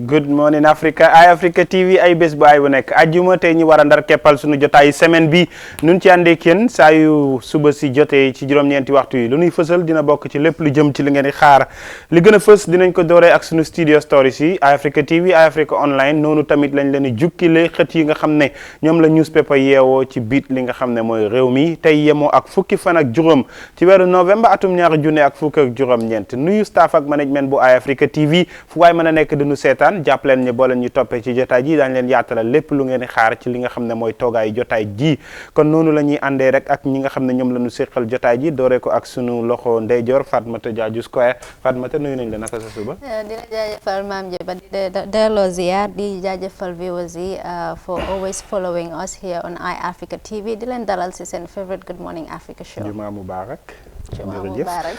Good Morning Africa Africa TV ay bés bu ay bu nekk ajjuma tey ñu war a ndar keppal suñu jotaay semaine bi nun ci àndee kenn saa yu suba si jotee ci juróom-ñeenti waxtu yi lu nuy fësal dina bokk ci lépp lu jëm ci li ngeen di xaar li gën a fës dinañ ko dooree ak suñu studio stories yi Africa TV Africa online noonu tamit lañ leen di jukkile xët yi nga xam ne ñoom la newspaper yeewoo ci biit li nga xam ne mooy réew mi tey yemoo ak fukki fan ak juróom ci weeru novembre atum ñaari junne ak fukk ak juróom-ñeent nuyu staff ak management bu Africa TV fu waay mën a nekk dañu seetaan jàpp leen ñu boo leen ñu toppee ci jotaay ji daañu leen yaatalal lépp lu ngeen di xaar ci li nga xam ne mooy toogaayu jotaay ji kon noonu la ñuy àndee rek ak ñi nga xam ne ñoom la ñu séqal jotaay ji dooree ko ak sunu loxo ndeyjoor Fatmata Jaaju Square Fatmata nuyu nañ la naka sa suba. di la jaajëfal maam Jeba di delloo ziar di jaajëfal viewers yi for always following us here on Africa TV di leen dalal si seen favorite Good Morning Africa show. Juma Mubarak. Juma Mubarak.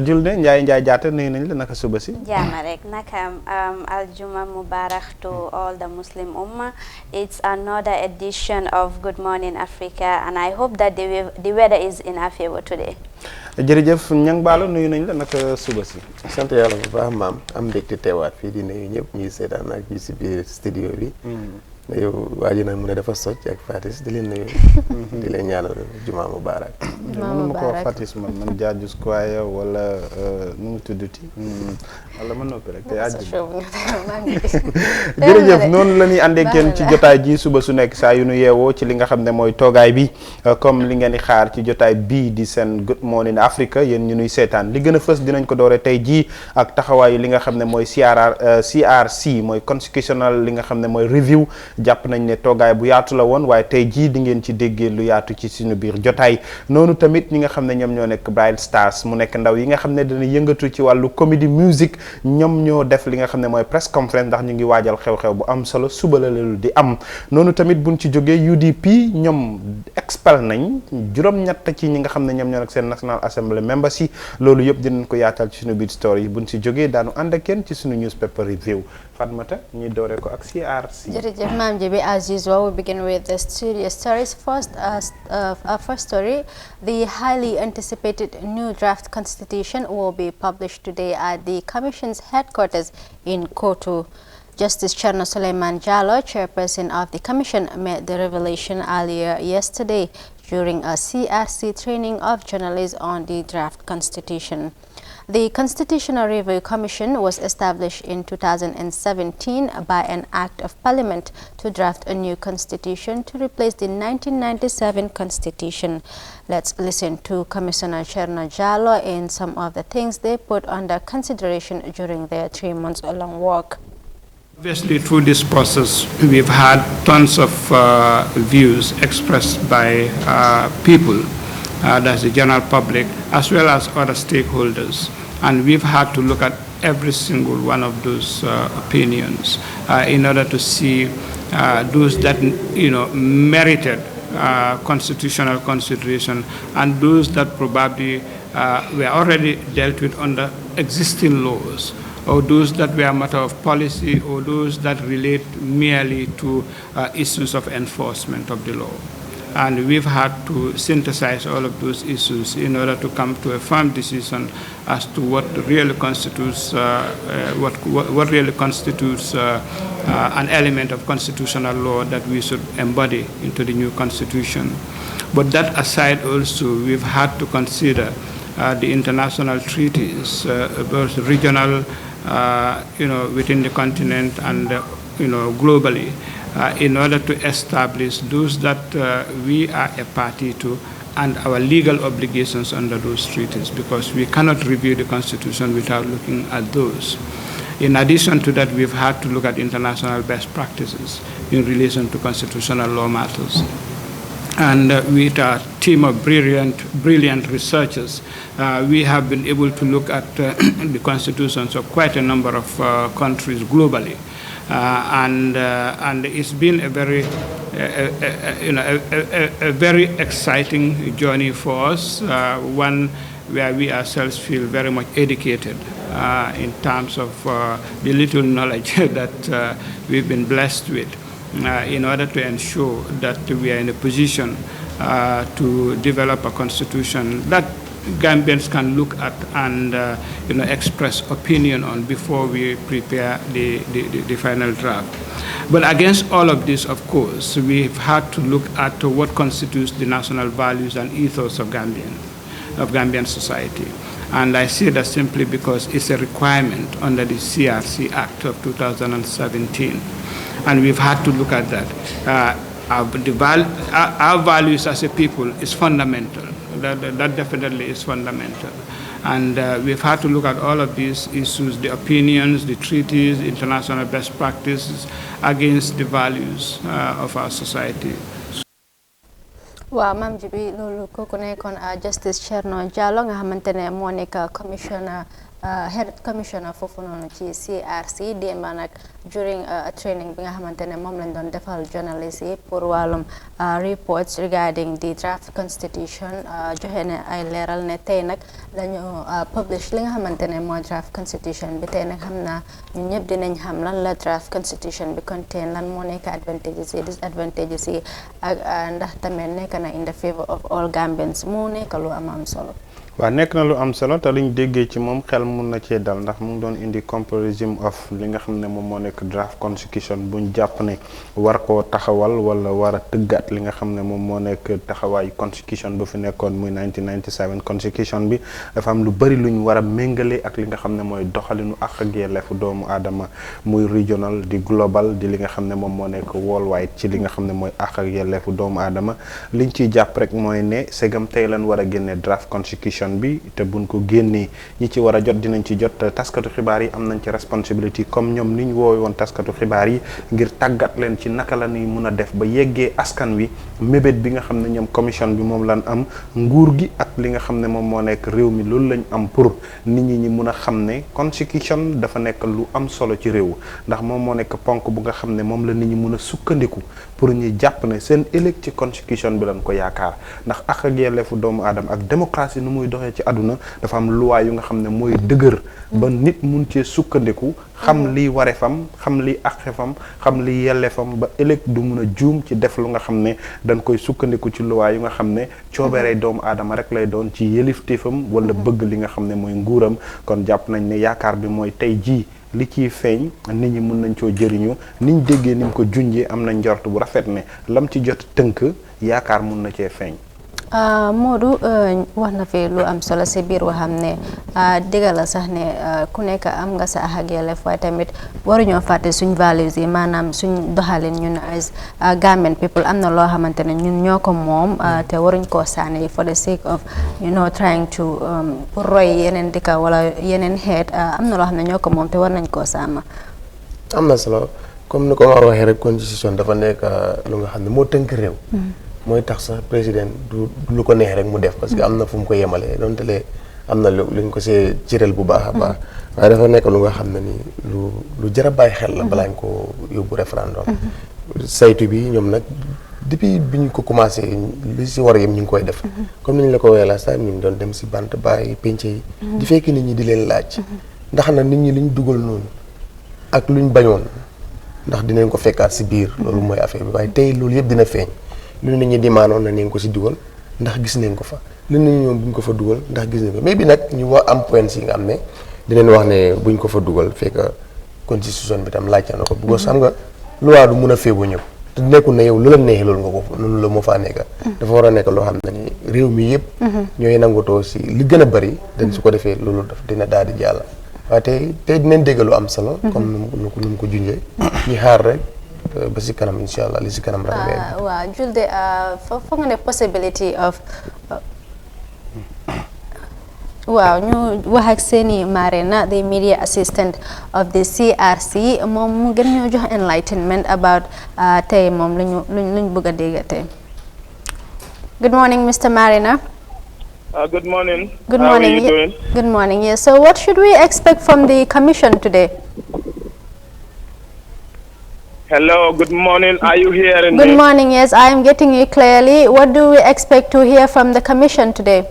Julde Njaay jaata nuyu nañ la naka suba si. Jaama rek naka Aljuma Mubarak to all the Muslim Ummah. It's another edition of Good Morning Africa and I hope that the weather is in our favor today. jërëjëf ñang baalo nuyu nañ la naka suba si. sant yàlla bu baax maam am mbégte teewaat fii di nuyu ñëpp ñuy seetaan ak ñi si biir studio bi. yow waa ji nag mu ne dafa socc ak Fatis di leen nuyu. di leen ñaanal Juma Mubarak. Juma mën ma ko Mubarak. Fatis man Jaaju Square wala nu mu tudduti wala mën noppi rek te jërëjëf noonu la ñuy àndee kenn ci jotaay ji suba su nekk saa yu nu yeewoo ci li nga xam ne mooy toogaay bi comme li ngeen di xaar ci jotaay bii di seen Good Morning Africa yéen ñu nuy seetaan li gën a fës dinañ ko doore tey jii ak taxawaayu li nga xam ne mooy CRC mooy constitutional li nga xam ne mooy review jàpp nañ ne toogaay bu yaatu la woon waaye tey jii di ngeen ci déggee lu yaatu ci suñu biir jotaay noonu tamit ñi nga xam ne ñoom ñoo nekk Bright Stars mu nekk ndaw yi nga xam ne dana yëngatu ci wàllu comédie musique ñoom ñoo def li nga xam ne mooy press conference ndax ñu ngi waajal xew-xew bu am solo suba la loolu di am noonu tamit buñ ci jógee UDP ñoom expel nañ juróom-ñett ci ñi nga xam ne ñoom ñoo nekk seen National Assembly members yi loolu yëpp dinañ ko yaatal ci suñu biir story yi buñ ci jógee daanu ànd ak kenn ci suñu newspaper review Fatmata ñuy doore ko ak CRC. jërëjëf maam Jebi, as usual we begin with the studio stories first. Our first story, the highly anticipated new draft constitution will be published today at the Commission's headquarters in Kotu. Justice Cherno Suleiman Jallo, chairperson of the Commission, made the revelation earlier yesterday during a CRC training of journalists on the draft constitution. The Constitutional Review Commission was established in 2017 by an Act of Parliament to draft a new constitution to replace the 1997 constitution. Let's listen to Commissioner Cherno Jallo in some of the things they put under consideration during their 3 months long work. Obviously, through this process, we've had tons of views expressed by people, that's the general public, as well as other stakeholders. And we've had to look at every single one of those opinions in order to see those that merited constitutional consideration and those that probably were already dealt with under existing laws, or those that were a matter of policy, or those that relate merely to issues of enforcement of the law. And we've had to synthesize all of those issues in order to come to a firm decision as to what really constitutes what really constitutes an element of constitutional law that we should embody into the new constitution. But that aside, also we've had to consider the international treaties, both regional, within the continent and globally. In order to establish those that we are a party to and our legal obligations under those treaties, because we cannot review the Constitution without looking at those. In addition to that, we've had to look at international best practices in relation to constitutional law matters. And with a team of brilliant researchers, we have been able to look at the constitutions of quite a number of countries globally. And it's been a very exciting journey for us, one where we ourselves feel very much educated in terms of the little knowledge that we've been blessed with, in order to ensure that we are in a position to develop a constitution that Gambians can look at and express opinion on before we prepare the final draft. But against all of this, of course, we've had to look at what constitutes the national values and ethos of Gambian society. And I say that simply because it's a requirement under the CRC Act of 2017. And we've had to look at that. Our values as a people is fundamental. That definitely is fundamental. And we've had to look at all of these issues, the opinions, the treaties, international best practices against the values of our society. waaw maam ji bi loolu kooku nekkoon Justice Cherno Jallow nga xamante ne moo nekk commissioner head commissioner foofu noonu ci CRC démba nag during training bi nga xamante ne moom lañ doon defal journalist yi pour wàllum reports regarding the draft constitution joxe ne ay leeral ne tey nag dañu publish li nga xamante ne moo draft constitution bi tey nag xam naa ñun ñëpp dinañ xam lan la draft constitution bi contain lan moo nekk advantages yi disadvantages yi ak ndax tamit nekk na in the favor of all Gambians mu nekk lu am solo. waaw nekk na lu am solo te liñ déggee ci moom xel mun na cee dal ndax mu ngi doon indi comparison of li nga xam ne moom moo nekk draft constitution buñ jàpp ne war koo taxawal wala war a tëggaat li nga xam ne moom moo nekk taxawaayu constitution bu fi nekkoon muy 1997 constitution bi dafa am lu bëri luñ war a méngale ak li nga xam ne mooy doxalinu ak yelleefu doomu aadama muy regional di global di li nga xam ne moom moo nekk worldwide ci li nga xam ne mooy ak yelleefu doomu aadama liñ ciy jàpp rek mooy ne segam tey lan war a génne draft constitution bi te buñ ko génnee ñi ci war a jot dinañ ci jot taskatu xibaar yi am nañ ci responsibility comme ñoom niñ woowe woon taskatu xibaar yi ngir tàggat leen ci naka la ñuy mun a def ba yeggee askan wi mébét bi nga xam ne ñoom commission bi moom lan am nguur gi ak li nga xam ne moom moo nekk réew mi loolu lañ am pour nit ñi mun a xam ne constitution dafa nekk lu am solo ci réew ndax moom moo nekk ponk bu nga xam ne moom la nit ñi mun a sukkandiku pour ñu jàpp ne seen ëllëg ci constitution bi lañ ko yaakaar ndax ak yelleefu doomu aadama ak démocratie nu muy doxee ci àdduna dafa am loi yu nga xam ne mooy dëgër ba nit mun cee sukkandiku xam liy wareefam xam liy àqeefam xam liy yelleefam ba ëllëg du mun a juum ci def lu nga xam ne dañ koy sukkandiku ci loi yu nga xam ne cooberee doomu aadama rek lay doon ci yëlifteefam wala bëgg li nga xam ne mooy nguuram kon jàpp nañ ne yaakaar bi mooy tey jii li ciy feeñ nit ñi mun nañ coo jëriñu niñ déggee ni mu ko junjee am na njort bu rafet ne lam ci jot tënk yaakaar mun na cee feeñ. Modou wax na fi lu am solo si biir waxam ne dëgg la sax ne ku nekk am nga sa ak yelleef waaye tamit waruñoo fàtte suñ values yi maanaam suñ doxalin ñun as Gambian people am na loo xamante ne ñun ñoo ko moom te waruñ koo sànni for the sake of trying to pour roy yeneen dëkka wala yeneen xeet am na loo xam ne ñoo ko moom te war nañ koo sàmm. am na solo comme ni ko Omar waxee rek constitution dafa nekk lu nga xam ne moo tënk réew. mooy tax sax président du lu ko neex rek mu def parce que am na fu mu ko yemalee donte le am na luñ ko see cëral bu baax a baax waaye dafa nekk lu nga xam ne ni lu jar a bàyyi xel la balaañ ko yóbbu référendum saytu bi ñoom nag depuis bi ñu ko commencé li si war yëpp ñu ngi koy def comme ni ñu la ko waxee la sax ñu ngi doon dem si bant bàyyi penc yi di fekk nit ñi di leen laaj ndax na nit ñi liñ dugal noonu ak luñ bañoon ndax dinañ ko fekkaat si biir loolu mooy affaire bi waaye tey loolu yëpp dina feeñ lu nit ñi dimaanoon na nañ ko si dugal ndax gis nañ ko fa lu nit ñi ñoom buñ ko fa dugal ndax gis nañ ko mais bi nag ñu wax am point yi nga am ne dinañ wax ne buñ ko fa dugal fekk constitution bi tam laajte na ko bu ko xam nga loi du mun a féebu ñëpp te nekkul ne yow lu la neexee loolu nga ko loolu la moo faa nekk dafa war a nekk loo xam ne ni réew mi yëpp ñooy nangutoo si li gën a bëri dañ su ko defee loolu daf dina daal di jàll waaye tey dinañ dégg lu am solo comme nu mu ko junjee ñu xaar rek ba si kanam incha allah li si kanam rek waaw Julde foog nga ne possibility of waaw ñu wax ak seeni Marina the media assistant of the CRC moom mu gën ñoo jox enlightenment about tey moom luñ bëgg a dégg tey. Good morning, Mr. Marina. Good morning. Good How morning. are you doing? Good morning. Yes. So what should we expect from the commission today? Hello, good morning. Are you hearing Good me? morning. Yes, I am getting you clearly. What do we expect to hear from the commission today?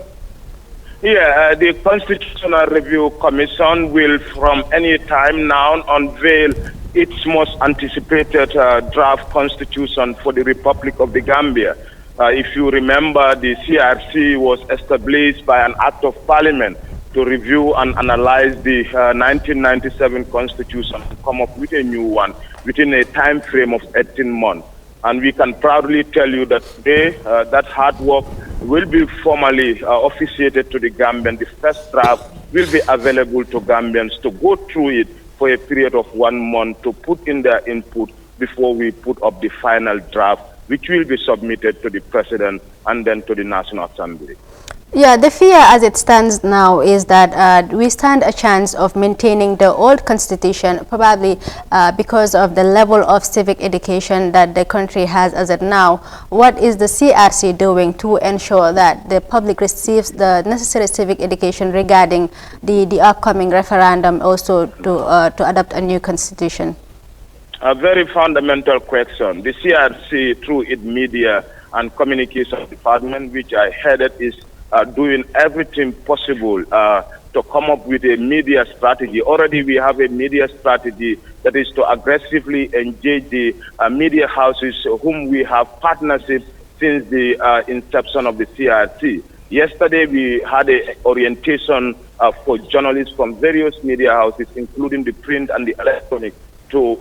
Yeah, the Constitutional Review Commission will from any time now unveil its most anticipated draft constitution for the Republic of the Gambia. If you remember, the CRC was established by an act of parliament to review and analyze the 1997 constitution and come up with a new one within a time frame of 18 months. And we can proudly tell you that today that hard work will be formally officiated to the Gambian. The first draft will be available to Gambians to go through it for a period of 1 month to put in their input before we put up the final draft, which will be submitted to the President and then to the National Assembly. Yeah, the fear as it stands now is that we stand a chance of maintaining the old constitution, probably because of the level of civic education that the country has as of now. What is the CRC doing to ensure that the public receives the necessary civic education regarding the upcoming referendum, also to adopt a new constitution? A very fundamental question. The CRC, through its media and communication department, which I headed, is doing everything possible to come up with a media strategy. Already we have a media strategy that is to aggressively engage the media houses whom we have partnerships since the inception of the CRC. Yesterday we had an orientation for journalists from various media houses, including the print and the electronic, to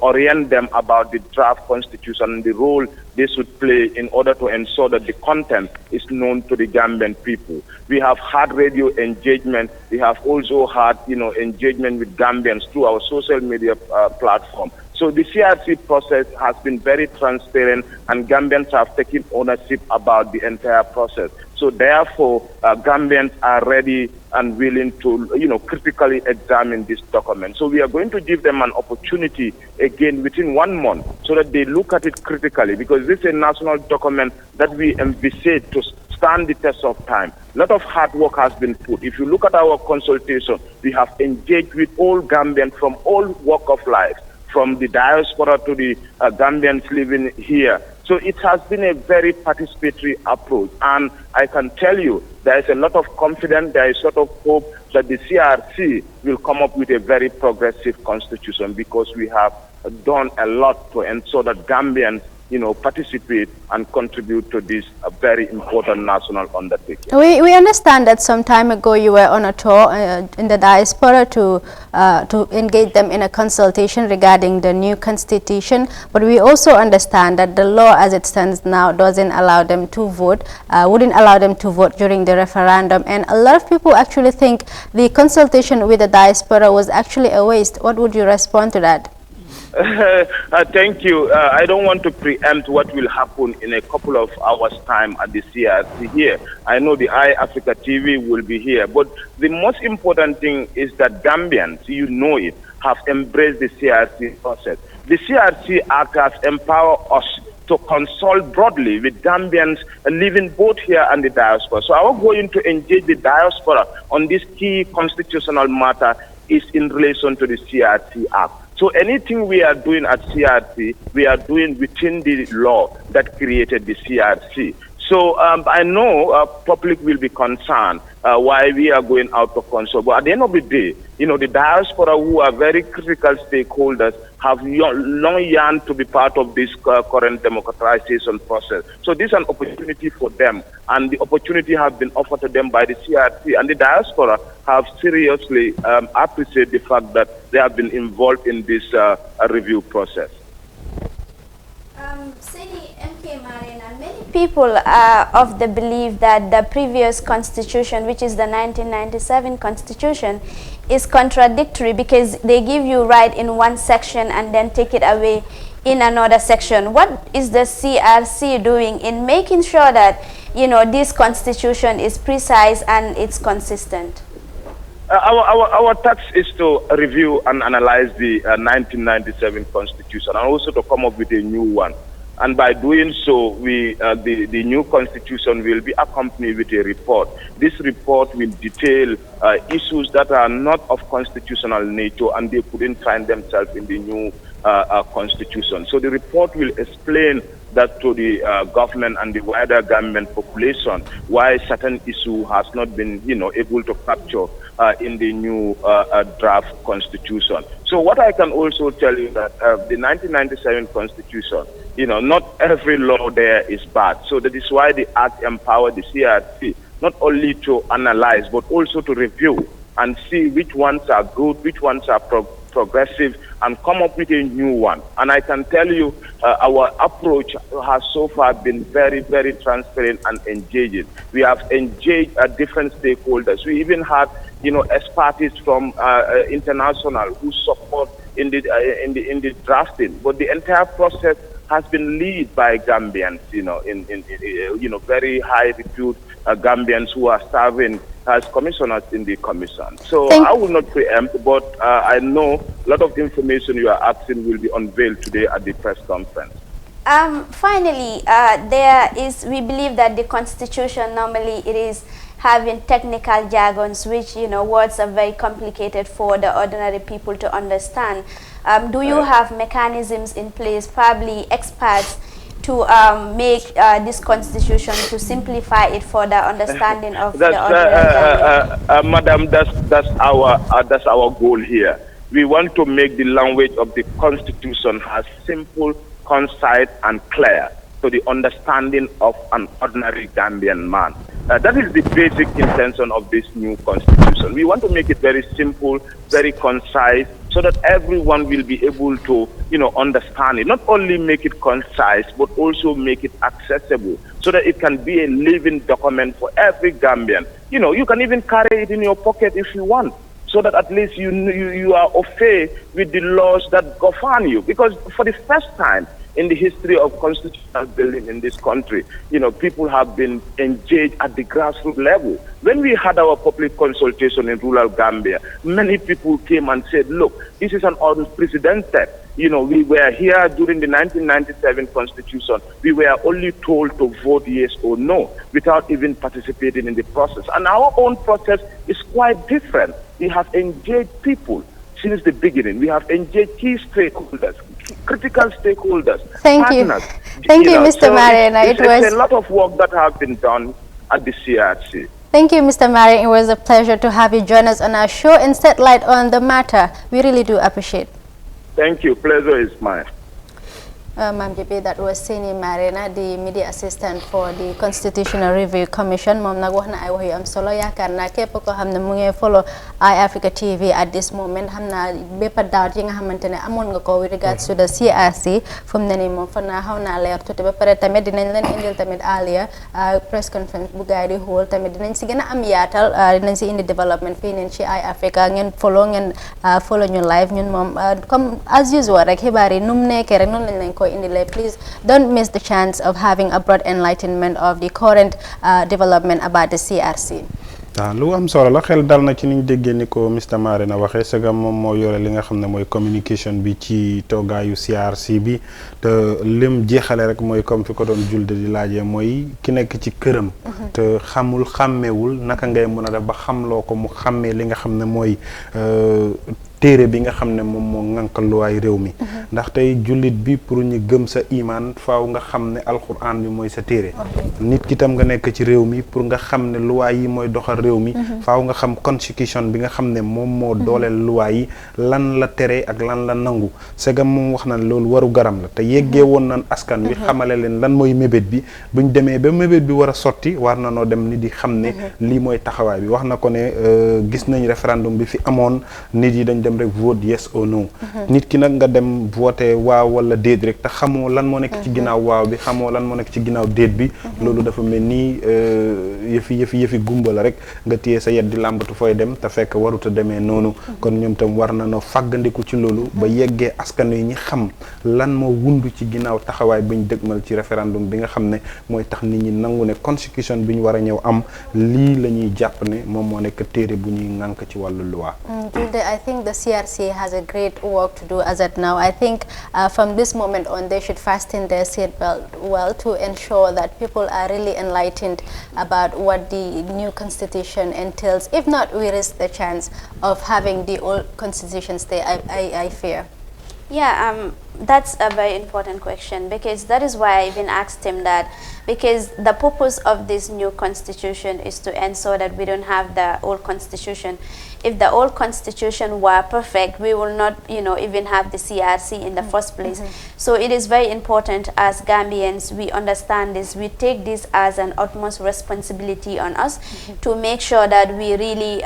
orient them about the draft constitution and the role they should play in order to ensure that the content is known to the Gambian people. We have had radio engagement. We have also had engagement with Gambians through our social media platform. So the CRC process has been very transparent, and Gambians have taken ownership about the entire process. So therefore, Gambians are ready and willing to, critically examine this document. So we are going to give them an opportunity again within 1 month so that they look at it critically, because this is a national document that we envisage to stand the test of time. A lot of hard work has been put. If you look at our consultation, we have engaged with all Gambians from all walk of life, from the diaspora to the Gambians living here. So it has been a very participatory approach, and I can tell you there is a lot of confidence, there is a lot of hope that the CRC will come up with a very progressive constitution, because we have done a lot to ensure that Gambians participate and contribute to this very important national undertaking. We understand that some time ago you were on a tour in the diaspora to engage them in a consultation regarding the new constitution, but we also understand that the law as it stands now doesn't allow them to vote, wouldn't allow them to vote during the referendum, and a lot of people actually think the consultation with the diaspora was actually a waste. What would you respond to that? Thank you. I don't want to preempt what will happen in a couple of hours' time at the CRC here. I know the iAfrica TV will be here, but the most important thing is that Gambians, it, have embraced the CRC process. The CRC Act has empowered us to consult broadly with Gambians living both here and the diaspora. So our going to engage the diaspora on this key constitutional matter is in relation to the CRC Act. So anything we are doing at CRC, we are doing within the law that created the CRC. So I know public will be concerned why we are going out to consult. But at the end of the day, the diaspora, who are very critical stakeholders, have long yearned to be part of this current democratization process. So this is an opportunity for them, and the opportunity has been offered to them by the CRC, and the diaspora have seriously appreciated the fact that they have been involved in this review process. Many people are of the belief that the previous constitution, which is the 1997 constitution, is contradictory because they give you right in one section and then take it away in another section. What is the CRC doing in making sure that this constitution is precise and it's consistent? Our task is to review and analyze the 1997 constitution, and also to come up with a new one. And by doing so, the new constitution will be accompanied with a report. This report will detail issues that are not of constitutional nature, and they couldn't find themselves in the new constitution. So the report will explain that to the government and the wider government population why certain issue has not been able to capture in the new draft constitution. So what I can also tell you that the 1997 constitution not every law there is bad. So that is why the Act empowered the CRC not only to analyze but also to review and see which ones are good, which ones are progressive, and come up with a new one. And I can tell you our approach has so far been very, very transparent and engaging. We have engaged different stakeholders. We even had, experts from international who support in the drafting. But the entire process has been led by Gambians, in very high repute Gambians who are serving as commissioners in the commission. So I will not preempt, but I know a lot of information you are asking will be unveiled today at the press conference. Finally, we believe that the Constitution normally it is having technical jargons, which words are very complicated for the ordinary people to understand. Do you have mechanisms in place, probably experts, to make this constitution to simplify it for the understanding of the ordinary Madam, that's our goal here. We want to make the language of the constitution as simple, concise, and clear to the understanding of an ordinary Gambian man. That is the basic intention of this new constitution. We want to make it very simple, very concise, so that everyone will be able to, understand it. Not only make it concise, but also make it accessible, so that it can be a living document for every Gambian. You can even carry it in your pocket if you want, so that at least you are au fait with the laws that govern you. Because for the first time in the history of constitutional building in this country, people have been engaged at the grassroots level. When we had our public consultation in rural Gambia, many people came and said, look, this is an unprecedented. We were here during the 1997 constitution. We were only told to vote yes or no without even participating in the process. And our own process is quite different. We have engaged people since the beginning. We have engaged key stakeholders, critical stakeholders, partners. Thank you, Mr. Marina. It was a lot of work that has been done at the CRC. Thank you, Mr. Marina. It was a pleasure to have you join us on our show and shed light on the matter. We really do appreciate it. Thank you. Pleasure is mine. Ma'am JP, that was Sini Marina, the media assistant for the Constitutional Review Commission. Mom nag wax na ay wax yu am solo yaakaar naa képp ko xam ne mu ngi follow Eye Africa TV at this moment xam naa bépp doubt yi nga xamante ne amoon nga ko with regards to the CRC fu mu ne nii moom fan naa xaw naa leer tuuti ba pare tamit dinañ leen indil tamit earlier press conference bu gaay di xool tamit dinañ si gën a am yaatal dinañ si indi development fii neen ci Eye Africa ngeen follow ñu live ñun moom comme as usual rek xibaar yi nu mu nekkee rek noonu lañ leen ko please don't miss the chance of having a broad enlightenment of the current development about the CRC. lu am solo la xel dal na ci niñ déggee ni ko Mr. Marina waxee sagam moom moo yore li nga xam ne mooy communication bi ci toogaayu CRC bi te lim jeexale rek mooy comme fi ko doon julde di laajee mooy ki nekk ci këram te xàmmewul naka ngay mën a def ba xamloo ko mu xàmmee li nga xam ne mooy téere bi nga xam ne moom moo ŋànkal luwaay réew mi ndax tey jullit bi pour ñu gëm sa imaan faaw nga xam ne alquran bi mooy sa téere nit ki tam nga nekk ci réew mi pour nga xam ne luwaay yi mooy doxal réew mi faaw nga xam constitution bi nga xam ne moom moo dooleel luwaay yi lan la tere ak lan la nangu segam moom wax na loolu waru garam la te yeggee woon nan askan wi xamale leen lan mooy mébét bi buñ demee ba mébét bi war a sotti war na noo dem nit di xam ne lii mooy taxawaay bi wax na ko ne gis nañ référendum bi fi amoon nit yi dañ dem rek vote yes or no nit ki nag nga dem voté waaw wala déet rek te xamoo lan moo nekk ci ginnaaw waaw bi xamoo lan moo nekk ci ginnaaw déet bi loolu dafa mel ni yëfi gumba la rek nga téye sa yet di làmbatu fooy dem te fekk warut a demee noonu kon ñoom tam war na noo fàggandiku ci loolu ba yeggee askan wi ñi xam lan moo wundu ci ginnaaw taxawaay bi ñu dëgmal ci référendum bi nga xam ne mooy tax nit ñi nangu ne constitution bi ñu war a ñëw am lii la ñuy jàpp ne moom moo nekk téere bu ñuy ŋànk ci wàllu loi. I think the CRC has a great work to do as at now. I think from this moment on they should fasten their seatbelt well to ensure that people are really enlightened about what the new constitution entails. If not, we risk the chance of having the old constitution stay, I fear. Yeah, That's a very important question, because that is why I even asked him that, because the purpose of this new constitution is to ensure that we don't have the old constitution. If the old constitution were perfect, we will not, even have the CRC in the first place. So it is very important as Gambians, we understand this, we take this as an utmost responsibility on us to make sure that we really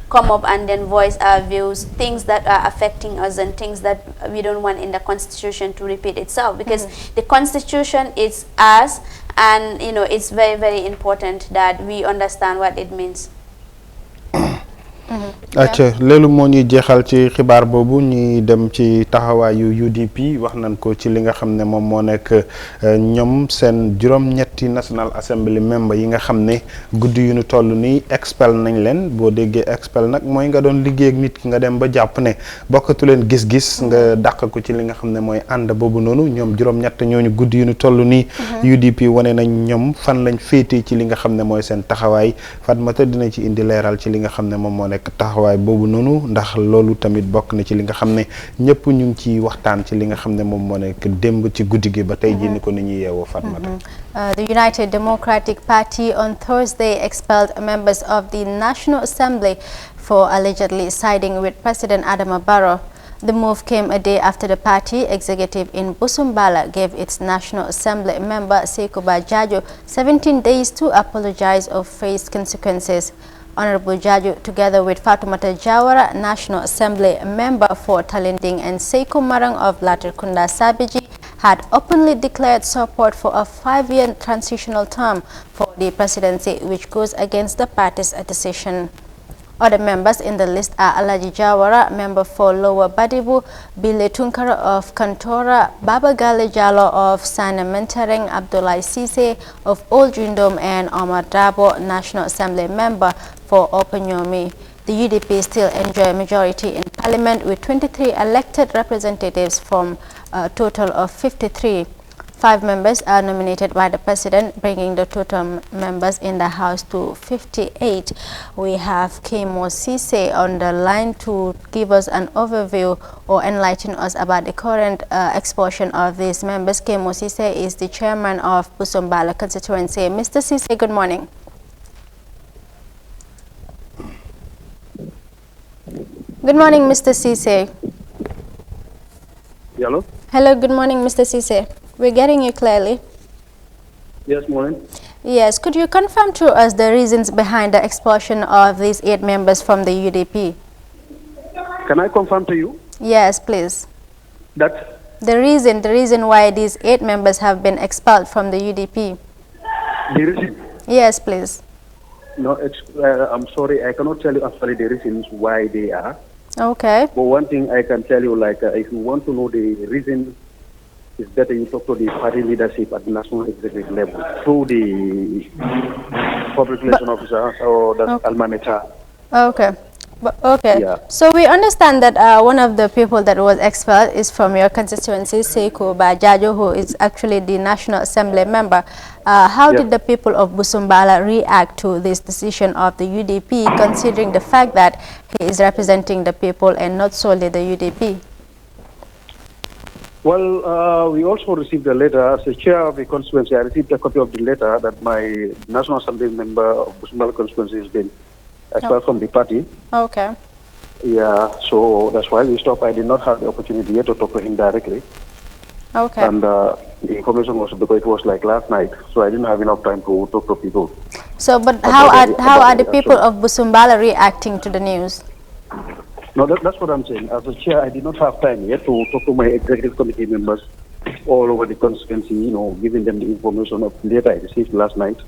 come up and then voice our views, things that are affecting us and things that we don't want in the constitution to repeat itself, because the constitution is us, and it's very, very important that we understand what it means. acca loolu moo ñuy jeexal ci xibaar boobu ñuy dem ci taxawaayu UDP wax nañ ko ci li nga xam ne moom moo nekk ñoom seen juróom-ñetti National Assembly member yi nga xam ne guddi yu ñu toll nii expel nañ leen. boo déggee expel nag mooy nga doon liggéey ak nit ki nga dem ba jàpp ne bokkatu leen gis-gis nga dàq ko ci li nga xam ne mooy ànd boobu noonu. ñoom juróom-ñett ñooñu guddi yu ñu toll nii UDP wane nañ ñoom fan lañ féetee ci li nga xam ne mooy seen taxawaay. Fatmata dina ci indi leeral ci li nga xam ne moom moo nekk taxawaay boobu noonu, ndax loolu tamit bokk na ci li nga xam ne ñëpp ñu ngi ci waxtaan ci li nga xam ne moom moo nekk démb ci guddi gi ba tey jii ni ko ni ñuy yeewoo Fatmata. The United Democratic Party on Thursday expelled members of the National Assembly for allegedly siding with President Adama Barrow. The move came a day after the party executive in Busumbala gave its National Assembly member Sekuba Jajo 17 days to apologize or face consequences. Honorable Jajo, together with Fatoumata Jawara, National Assembly member for Talinding, and Seiko Marang of Latrikunda Sabiji, had openly declared support for a 5-year transitional term for the presidency, which goes against the party's decision. Other members in the list are Alaji Jawara, member for Lower Badibu, Bile Tunkara of Kantora, Baba Gale Jalo of Sana Mentoring, Abdullah Sise of Old Jundum, and Omar Dabo, National Assembly member for Openyomi. The UDP still enjoy a majority in Parliament with 23 elected representatives from a total of 53. 5 members are nominated by the President, bringing the total members in the House to 58. We have Kemo Sise on the line to give us an overview or enlighten us about the current expulsion of these members. Kemo Sise is the chairman of Busumbala constituency. Mr. Sise, good morning. Good morning, Mr. Sise. Hello? Hello, good morning, Mr. Sise. We're getting you clearly. Yes, morning. Yes, could you confirm to us the reasons behind the expulsion of these 8 members from the UDP? Can I confirm to you Yes, please. that The reason why these 8 members have been expelled from the UDP. the reason? Yes, please. No, I'm sorry, I cannot tell you actually the reasons why they are. Okay. But one thing I can tell you, if you want to know the reason, it's better you talk to the party leadership at the national executive level through the public relation officer or the alma mater. Okay. Okay. Yeah. So we understand that one of the people that was expelled is from your constituency, Seiko Bajajo, who is actually the National Assembly member. How did the people of Busumbala react to this decision of the UDP, considering the fact that he is representing the people and not solely the UDP? Well, we also received a letter. As the chair of the constituency, I received a copy of the letter that my National Assembly member of Busumbala constituency has been expelled from the party. Okay. Yeah, so that's why we stopped. I did not have the opportunity yet to talk to him directly. Okay. And the information was because it was like last night, so I didn't have enough time to talk to people. So, but how are the people of Busumbala reacting to the news? No, that's what I'm saying. As a chair, I did not have time yet to talk to my executive committee members all over the constituency, giving them the information of the letter I received last night.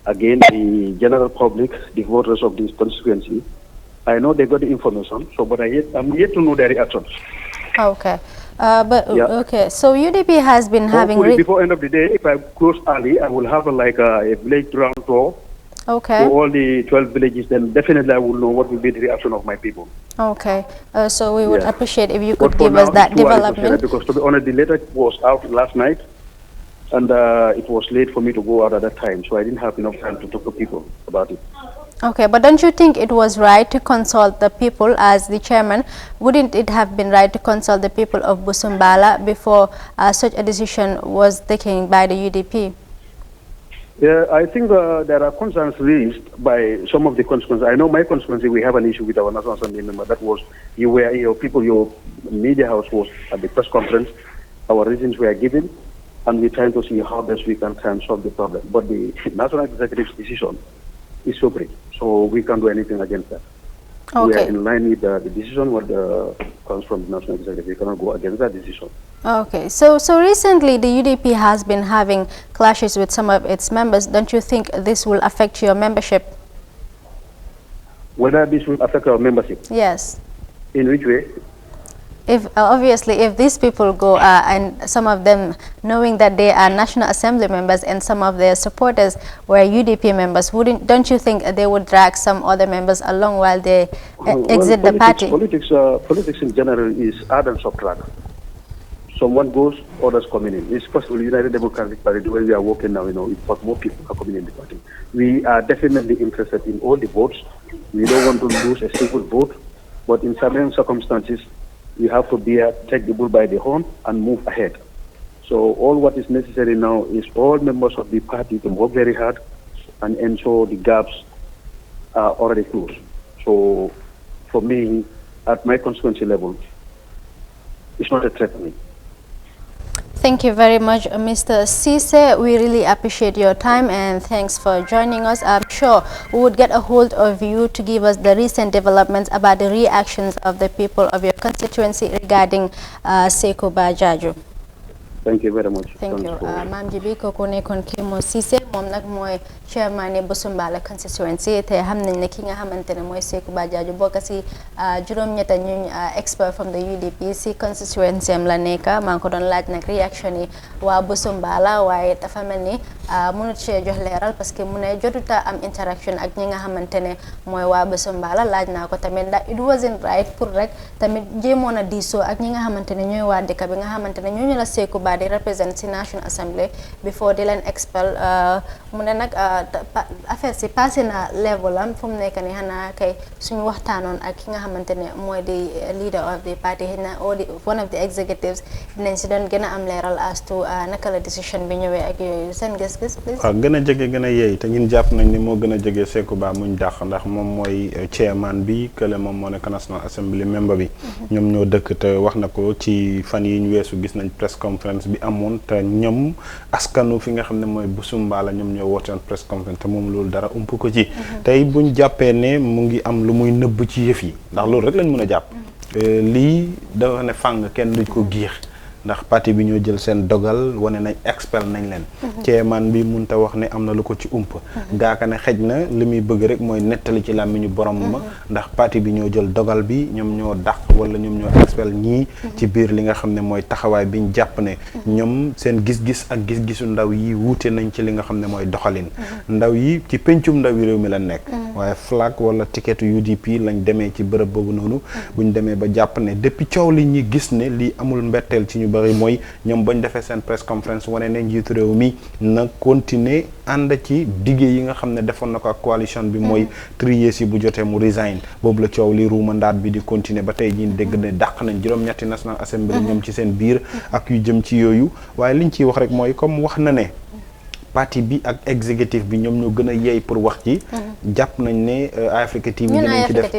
Again, the general public, the voters of this constituency, I know they got the information, but I'm yet to know their reactions. Okay. Okay, so UDP has been having... Before end of the day, if I close early, I will have a village round tour. Okay. To all the 12 villages, then definitely I will know what will be the reaction of my people. Okay. So we would appreciate if you could give us that development. Because to be honest, the letter was out last night, and it was late for me to go out at that time, so I didn't have enough time to talk to people about it. Okay, but don't you think it was right to consult the people as the chairman? Wouldn't it have been right to consult the people of Busumbala before such a decision was taken by the UDP? Yeah, I think there are concerns raised by some of the constituencies. I know my constituency, we have an issue with our National Assembly member. That was, your media house was at the press conference. Our reasons were given, and we're trying to see how best we can try and solve the problem. But the National Executive's decision is supreme, so we can't do anything against that. Okay. We are in line with the decision what comes from the National Executive. We cannot go against that decision. Okay, so recently the UDP has been having clashes with some of its members. Don't you think this will affect your membership? Whether this will affect our membership? Yes. In which way? If obviously, if these people go and some of them knowing that they are National Assembly members and some of their supporters were UDP members, don't you think they would drag some other members along while they exit the party? Politics in general is add and subtract. Someone goes, others coming in. It's possible United Democratic Party, when we are working now, but more people are coming in the party. We are definitely interested in all the votes. We don't want to lose a single vote, but in certain circumstances, we have to take the bull by the horn and move ahead. So all what is necessary now is all members of the party to work very hard and ensure the gaps are already closed. So for me, at my constituency level, it's not a threat to me. Thank you very much, Mr. Cisse. We really appreciate your time and thanks for joining us. I'm sure we would get a hold of you to give us the recent developments about the reactions of the people of your constituency regarding Seku Bajaju. Thank you very much. Thank you. Mam Jibi koko nekon Kimo Cisse mom nak moy chairman e Busumbala constituency te xam nañ ne ki nga xamantene moy Seku Bajaju bokk ci juroom ñetta ñu expert from the UDP ci constituency am la neka man ko don laaj nak reaction yi wa Busumbala waye dafa melni mënut ci jox leral parce que mu ne jotuta am interaction ak ñi nga xamantene moy wa Busumbala laaj na ko tamit da it wasn't right pour rek tamit jémona diso ak ñi nga xamantene ñoy wa dëkk bi nga xamantene ñoo ñu la Seku di represent ci National Assembly before di leen expel mu ne nag affaire si passé na level am fu mu nekk ni xanaa kay suñu waxtaanoon ak ki nga xamante ne mooy di leader of the party na one of the executives dinañ si doon gën a am leeral as to naka la decision bi ñëwee ak yooyu seen gis-gis please. waaw gën a jege gën a yeey te ñun jàpp nañ ni moo gën a jege Seku Ba muñ dàq ndax moom mooy chairman bi kële moom moo nekk National Assembly member bi ñoom ñoo dëkk te wax na ko ci fan yi ñu weesu gis nañ press conference bi amoon te ñoom askanu fi nga xam ne mooy Busumbala ñoom ñoo woote press conference te moom loolu dara ump ko ci tey buñ jàppee ne mu ngi am lu muy nëbb ci yëf yi ndax loolu rek lañ mën a jàpp lii dafa ne fàng kenn duñ ko giix ndax parti bi ñoo jël seen dogal wane nañ expel nañ leen chairman bi munta wax ne am na lu ko ci ump gaaka ne xej na li muy bëgg rek mooy nettali ci làmmiñu borom ma ndax parti bi ñoo jël dogal bi ñoom ñoo dàq wala ñoom ñoo expel ñii ci biir li nga xam ne mooy taxawaay biñ jàpp ne ñoom seen gis-gis ak gis-gisu ndaw yi wuute nañ ci li nga xam ne mooy doxalin ndaw yi ci pencum ndaw yi réew mi la nekk waaye flag wala ticket UDP lañ demee ci bërëb boobu noonu buñ demee ba jàpp ne depuis coow li ñi gis ne lii amul mbetteel ci ñu bari mooy ñoom bañ defee seen press conference wane ne njiitu réew mi na continuer ànd ci diggé yi nga xam ne defoon na ko ak coalition bi mooy trier si bu jotee mu resign boobu la coow li ruuma ndaat bi di continuer ba tey jii dégg ne dàq nañ juróom-ñetti National Assembly ñoom ci seen biir ak yu jëm ci yooyu waaye liñ ciy wax rek mooy comme wax na ne parti bi ak exécutif bi ñoom ñoo gën a yeey pour wax ci jàpp nañ ne Africa TV dinañ ci def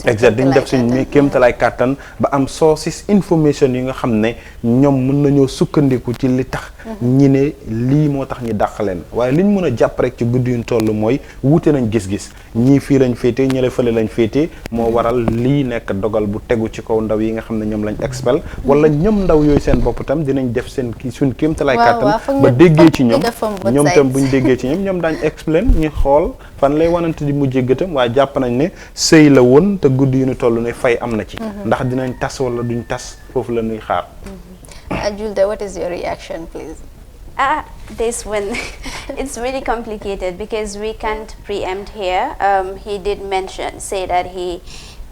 exact dañ def suñ kéemtalaay kàttan ba am sources information yi nga xam ne ñoom mën nañoo sukkandiku ci li tax ñi ne lii moo tax ñi dàq leen waaye liñ mën a jàpp rek ci guddi yuñ toll mooy wuute nañ gis-gis ñii fii lañ féete ñële fële lañ féete moo waral lii nekk dogal bu tegu ci kaw ndaw yi nga xam ne ñoom lañ expel wala ñoom ndaw yooyu seen bopp tam dinañ def seen suñ kéemtalaay kàttan ba déggee ci ñoom tam buñ déggee ci ñoom daañ explain ñu xool fan lay wanante di mujjee gëtam waaye jàpp nañ ne sëy la woon te guddi yu ñu toll ne fay am na ci ndax dinañ tas wala duñ tas foofu la ñuy xaar Julde, what is your reaction please? This one, it's really complicated because we can't preempt here. He did say that he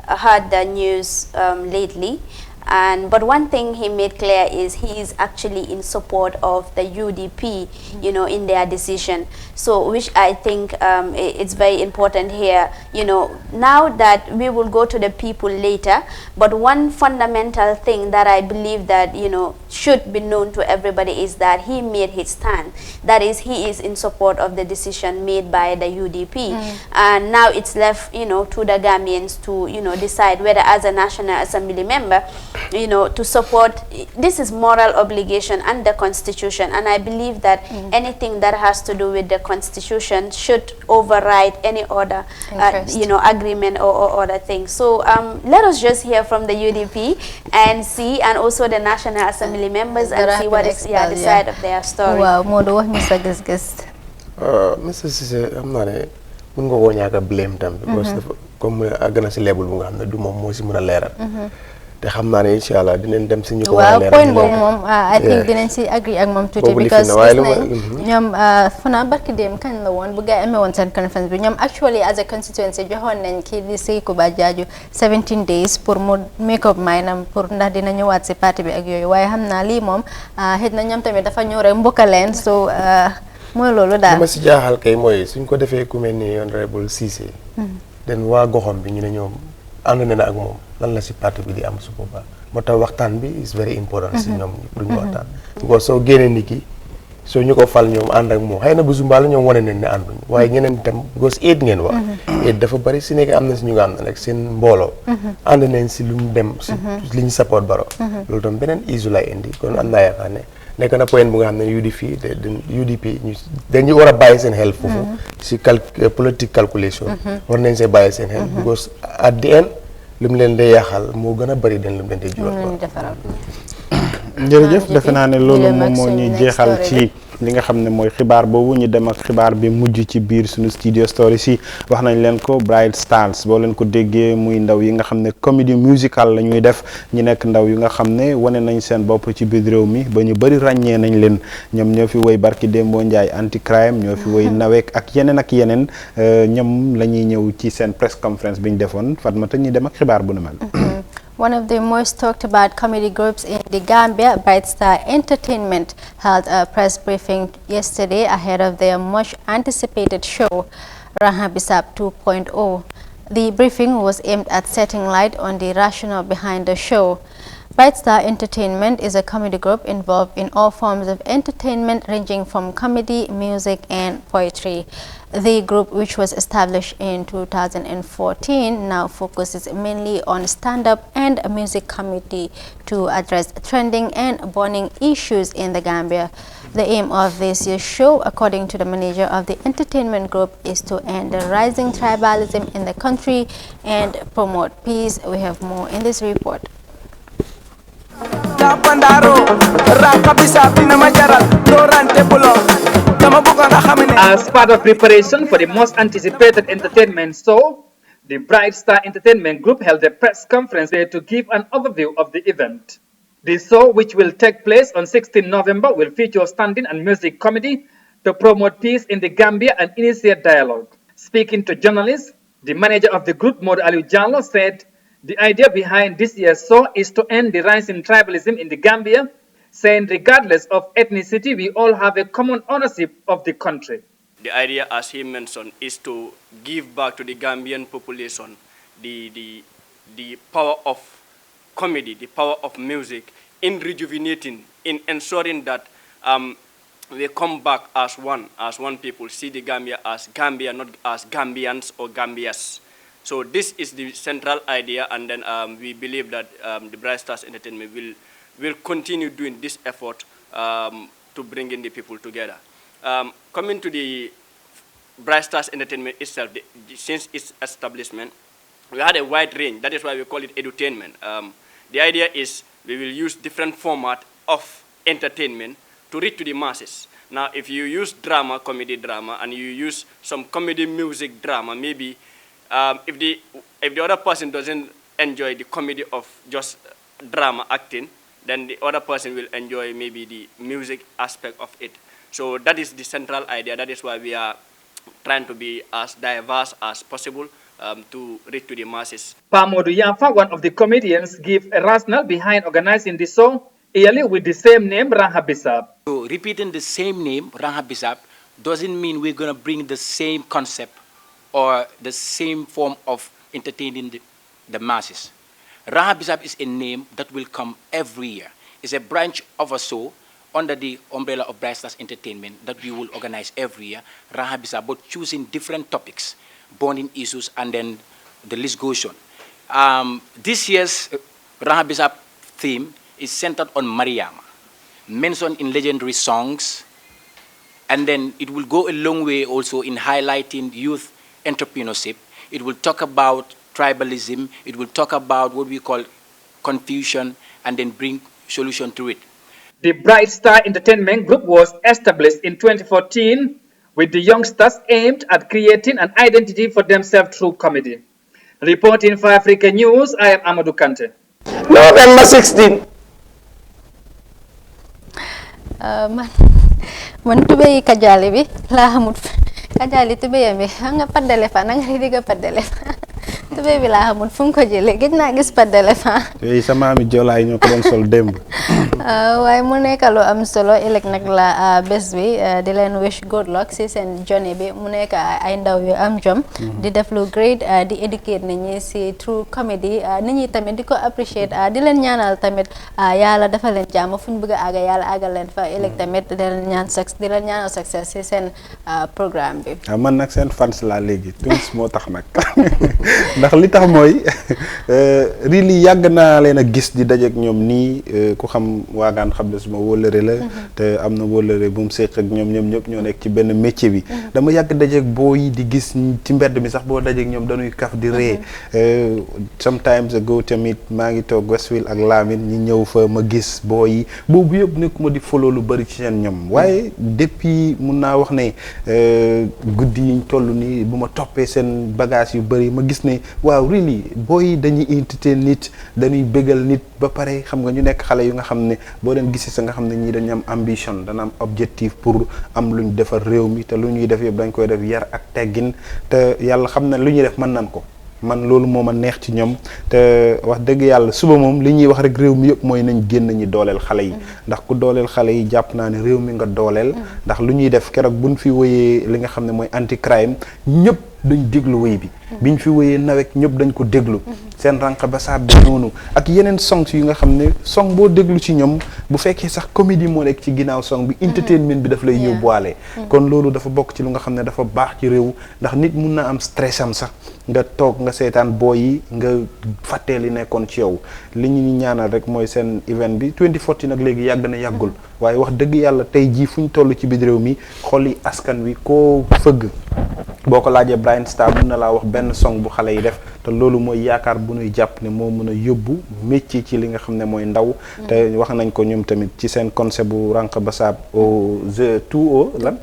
heard the news lately. But one thing he made clear is he is actually in support of the UDP, in their decision. So, which I think it's very important here. Now that we will go to the people later, but one fundamental thing that I believe that should be known to everybody is that he made his stand. That is, he is in support of the decision made by the UDP, and now it's left to the Gambians to decide whether, as a National Assembly member, to support. This is moral obligation under Constitution, and I believe that anything that has to do with the Constitution should override any other agreement or other things. So let us just hear from the UDP and see, and also the National Assembly members, and see what is the side of their story. Wow, Modo, Mr. Gisgis. Mr. Cissé, I'm not a mun nga woo ñaaka blame tam because comme àgg na si level bu nga xam ne du moom moo si mën a leeral te xam naa ne incha allah dinañ dem si ñu ko war a leeral. Waaw point boobu moom I think dinañ si agree ak moom tuuti because gis nañ ñoom fana barki dem kañ la woon bu gaa amee woon seen conference bi ñoom actually as a constituency joxoon nañ kii di Sekuba Jaaju 17 days pour mu make up maanaam pour ndax dina ñëwaat si parti bi ak yooyu waaye xam naa lii moom xëy na ñoom tamit dafa ñëw rek mbokka leen so mooy loolu daal. li ma si jaaxal kay mooy suñ ko defee ku mel ni honorable Cissé den waa goxam bi ñu ne ñoom ànd na ak moom lan la si parti bi di am su boobaa moo tax waxtaan bi is very important si ñoom pour ñu waxtaan because soo génnee nit ki soo ñu ko fal ñoom ànd ak moom xëy na bu Zumbala ñoom wane nañ ne ànduñ waaye ñeneen itam because aid ngeen wax aid dafa bari si nekk am na si ñu nga am na rek seen mbooloo ànd nañ si lu ñu dem si li ñu support Barrow loolu tam beneen issue lay indi kon am naa yaakaar ne nekk na point bu nga xam ne UDP ñu dañu war a bàyyi seen xel foofu si politique calculation war nañ see bàyyi seen xel because at the end lu mu leen day yaaxal moo gën a bëri den lu mu leen di jural jërëjëf defe naa ne loolu moom moo ñuy jeexal ci li nga xam ne mooy xibaar boobu ñu dem ak xibaar bi mujj ci biir suñu studio story si wax nañ leen ko Bright Stars boo leen ko déggee muy ndaw yi nga xam ne comédie musicale la ñuy def ñi nekk ndaw yi nga xam ne wane nañ seen bopp ci biir réew mi ba ñu bëri ràññee nañ leen ñoom ñoo fi woy Barki Dembo Ndiaye anti crime ñoo fi woy Nawek ak yeneen ñoom la ñuy ñëw ci seen press conference bi ñu defoon Fatmata ñu dem ak xibaar bu nu mel. One of the most talked about comedy groups in the Gambia, Bright Star Entertainment, held a press briefing yesterday ahead of their much anticipated show, Raha Bisab 2.0. The briefing was aimed at setting light on the rationale behind the show. Bright Star Entertainment is a comedy group involved in all forms of entertainment ranging from comedy, music and poetry. The group, which was established in 2014, now focuses mainly on stand-up and music comedy to address trending and burning issues in the Gambia. The aim of this year's show, according to the manager of the entertainment group, is to end the rising tribalism in the country and promote peace. We have more in this report. As part of preparation for the most anticipated entertainment show, the Bright Star Entertainment Group held a press conference there to give an overview of the event. The show, which will take place on 16 November, will feature standing and music comedy to promote peace in the Gambia and initiate dialogue. Speaking to journalists, the manager of the group, Mod Aliu Jallo, said the idea behind this year's show is to end the rising tribalism in the Gambia, saying regardless of ethnicity, we all have a common ownership of the country. The idea, as he mentioned, is to give back to the Gambian population the power of comedy, the power of music, in rejuvenating, in ensuring that we come back as one people, see the Gambia as Gambia, not as Gambians or Gambias. So this is the central idea, and then we believe that the Bright Stars Entertainment will continue doing this effort to bring in the people together. Coming to the Bright Stars Entertainment itself, since its establishment, we had a wide range. That is why we call it edutainment. The idea is we will use different format of entertainment to reach to the masses. Now, if you use drama, comedy drama, and you use some comedy music drama, maybe if the other person doesn't enjoy the comedy of just drama acting, then the other person will enjoy maybe the music aspect of it. So that is the central idea. That is why we are trying to be as diverse as possible to reach to the masses. Pamodu Yafa, one of the comedians, gave a rationale behind organizing the show yearly with the same name, Raha Bisab. So repeating the same name, Raha Bisab, doesn't mean we're going to bring the same concept or the same form of entertaining the masses. Raha Bisab is a name that will come every year. It's a branch of a show under the umbrella of Bright Stars Entertainment that we will organize every year, Raha Bisab, but choosing different topics, bonding issues, and then the list goes on. This year's Raha Bisab theme is centered on Mariama, mentioned in legendary songs, and then it will go a long way also in highlighting youth entrepreneurship. It will talk about tribalism, it will talk about what we call confusion, and then bring solution to it. The Bright Star Entertainment Group was established in 2014 with the youngsters aimed at creating an identity for themselves through comedy. Reporting for Africa News, I am Amadou Kante. November 16. Man tubéy kajali bi la xamut kajali tubéyam bi nga paddale fa nga diga paddale fa tubéy bi la xamut fu ko jëlé gëj na gis paddale fa yooyu sa maami jolaay ñoo ko doon sol démb waaye mu nekk lu am solo ëllëg nag la bés bi di leen wish good luck si seen journey bi mu nekk ay ndaw yu am jom di def lu great di educate nit ñi si through comedy nit ñi tamit di ko appreciate di leen ñaanal tamit yàlla dafa leen jàmm fu ñu bëgg a àgga yàlla àggal leen fa ëllëg tamit di leen ñaanal success si seen programme bi man nag seen fans laa léegi Twins moo tax nag ndax li tax mooy really yàgg naa leen a gis di dajeek ñoom nii ku xam waagaan xam ne suma wóllëre la te am na wóllëre bu mu séq ak ñoom ñëpp ñoo nekk ci benn métier bi dama yàgg dajeek boo yi di gis ci mbedd mi sax boo dajeek ñoom dañuy kaf di ree sometimes ago tamit maa ngi toog Westfield ak Lamine ñi ñëw fa ma gis boo yi boobu yëpp nekkuma di follow lu bari ci seen ñoom waaye depuis mun naa wax ne guddi yiñ toll nii bu ma toppee seen bagage yu bari ma gis ne waaw really boo yi dañuy entertain nit dañuy bégal nit ba pare xam nga ñu nekk xale yu nga xam ne boo leen gisee sa nga xam ne ñii dañu am ambition dana am objectif pour am lu ñu defar réew mi te lu ñuy def yëpp dañ koy def yar ak teggin te yàlla xam na lu ñuy def mën nan ko man loolu moo ma neex ci ñoom te wax dëgg yàlla suba moom li ñuy wax rek réew mi yëpp mooy nañ génn ñi dooleel xale yi ndax ku dooleel xale yi jàpp naa ne réew mi nga dooleel ndax lu ñuy def keroog buñ fi wëyee li nga xam ne mooy anti crime ñëpp dañ déglu wëy bi biñ fi wëyee nawek ñëpp dañ ko déglu seen ranq ba saa bi noonu ak yeneen songs yu nga xam ne song boo déglu ci ñoom bu fekkee sax comédie moo nekk ci ginnaaw song bi entertainment bi daf lay yóbbuwaale kon loolu dafa bokk ci lu nga xam ne dafa baax ci réew ndax nit mun na am stress am sax nga toog nga seetaan boo yi nga fàttee li nekkoon ci yow li ñu ñaanal rek mooy seen event bi 2014 nag léegi yàgg na yàggul waaye wax dëgg yàlla tey jii fu ñu toll ci biir réew mi xol yi askan wi koo fëgg boo ko laajee Bright Star mun na laa wax benn song bu xale yi def te loolu mooy yaakaar bu ñuy jàpp ne moo mën a yóbbu métier ci li nga xam ne mooy ndaw te wax nañ ko ñoom tamit ci seen concept bu ranq basaab au 2.0 lan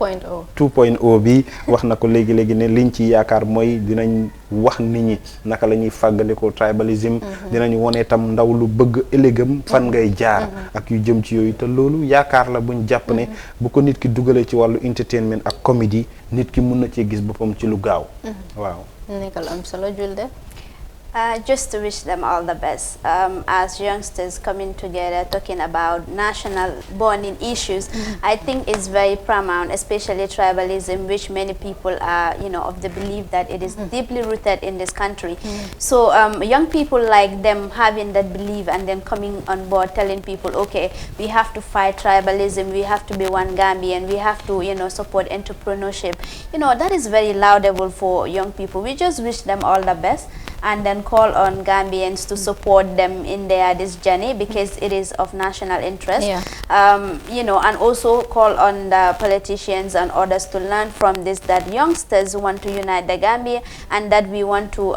2.0 bi wax na ko léegi-léegi ne liñ ci yaakaar mooy dinañ wax nit ñi naka la ñuy fàggandikoo tribalism dinañ wone tam ndaw lu bëgg ëllëgam fan ngay jaar ak yu jëm ci yooyu te loolu yaakaar la buñ jàpp ne bu ko nit ki dugalee ci wàllu entertainment ak comédie nit ki mun na cee gis boppam ci lu gaaw waaw nekkal am solo Julde Just to wish them all the best. As youngsters coming together, talking about national bonding issues, I think it's very paramount, especially tribalism, which many people are, of the belief that it is deeply rooted in this country. So young people like them having that belief and then coming on board, telling people, okay, we have to fight tribalism, we have to be one Gambian, we have to, support entrepreneurship. That is very laudable for young people. We just wish them all the best, and then call on Gambians to support them in this journey because it is of national interest. And also call on the politicians and others to learn from this, that youngsters want to unite the Gambia and that we want to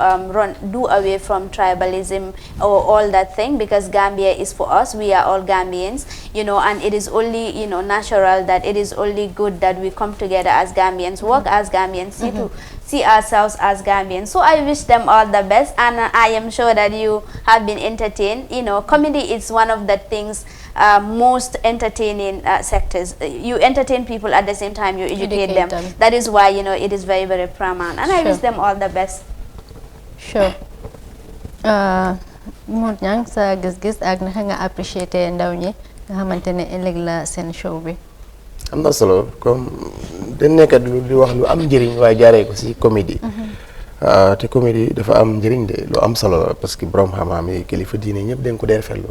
do away from tribalism or all that thing, because Gambia is for us. We are all Gambians, and it is only, natural, that it is only good that we come together as Gambians, work as Gambians, see ourselves as Gambians. So I wish them all the best, and I am sure that you have been entertained. Comedy is one of the things most entertaining sectors. You entertain people, at the same time you educate them. That is why it is very, very paramount, and I wish them all the best. Sure. Mour Niang sa gis-gis ak naka nga apprécier ndaw ñi nga xamante ne ëllëg la seen show bi. am na solo comme dañ nekk di wax lu am njëriñ waaye jaaree ko si comédie. te comédie dafa am njëriñ de lu am solo la parce que borom xam-xam yi kilifa diine ñëpp dañ ko dee rafetlu.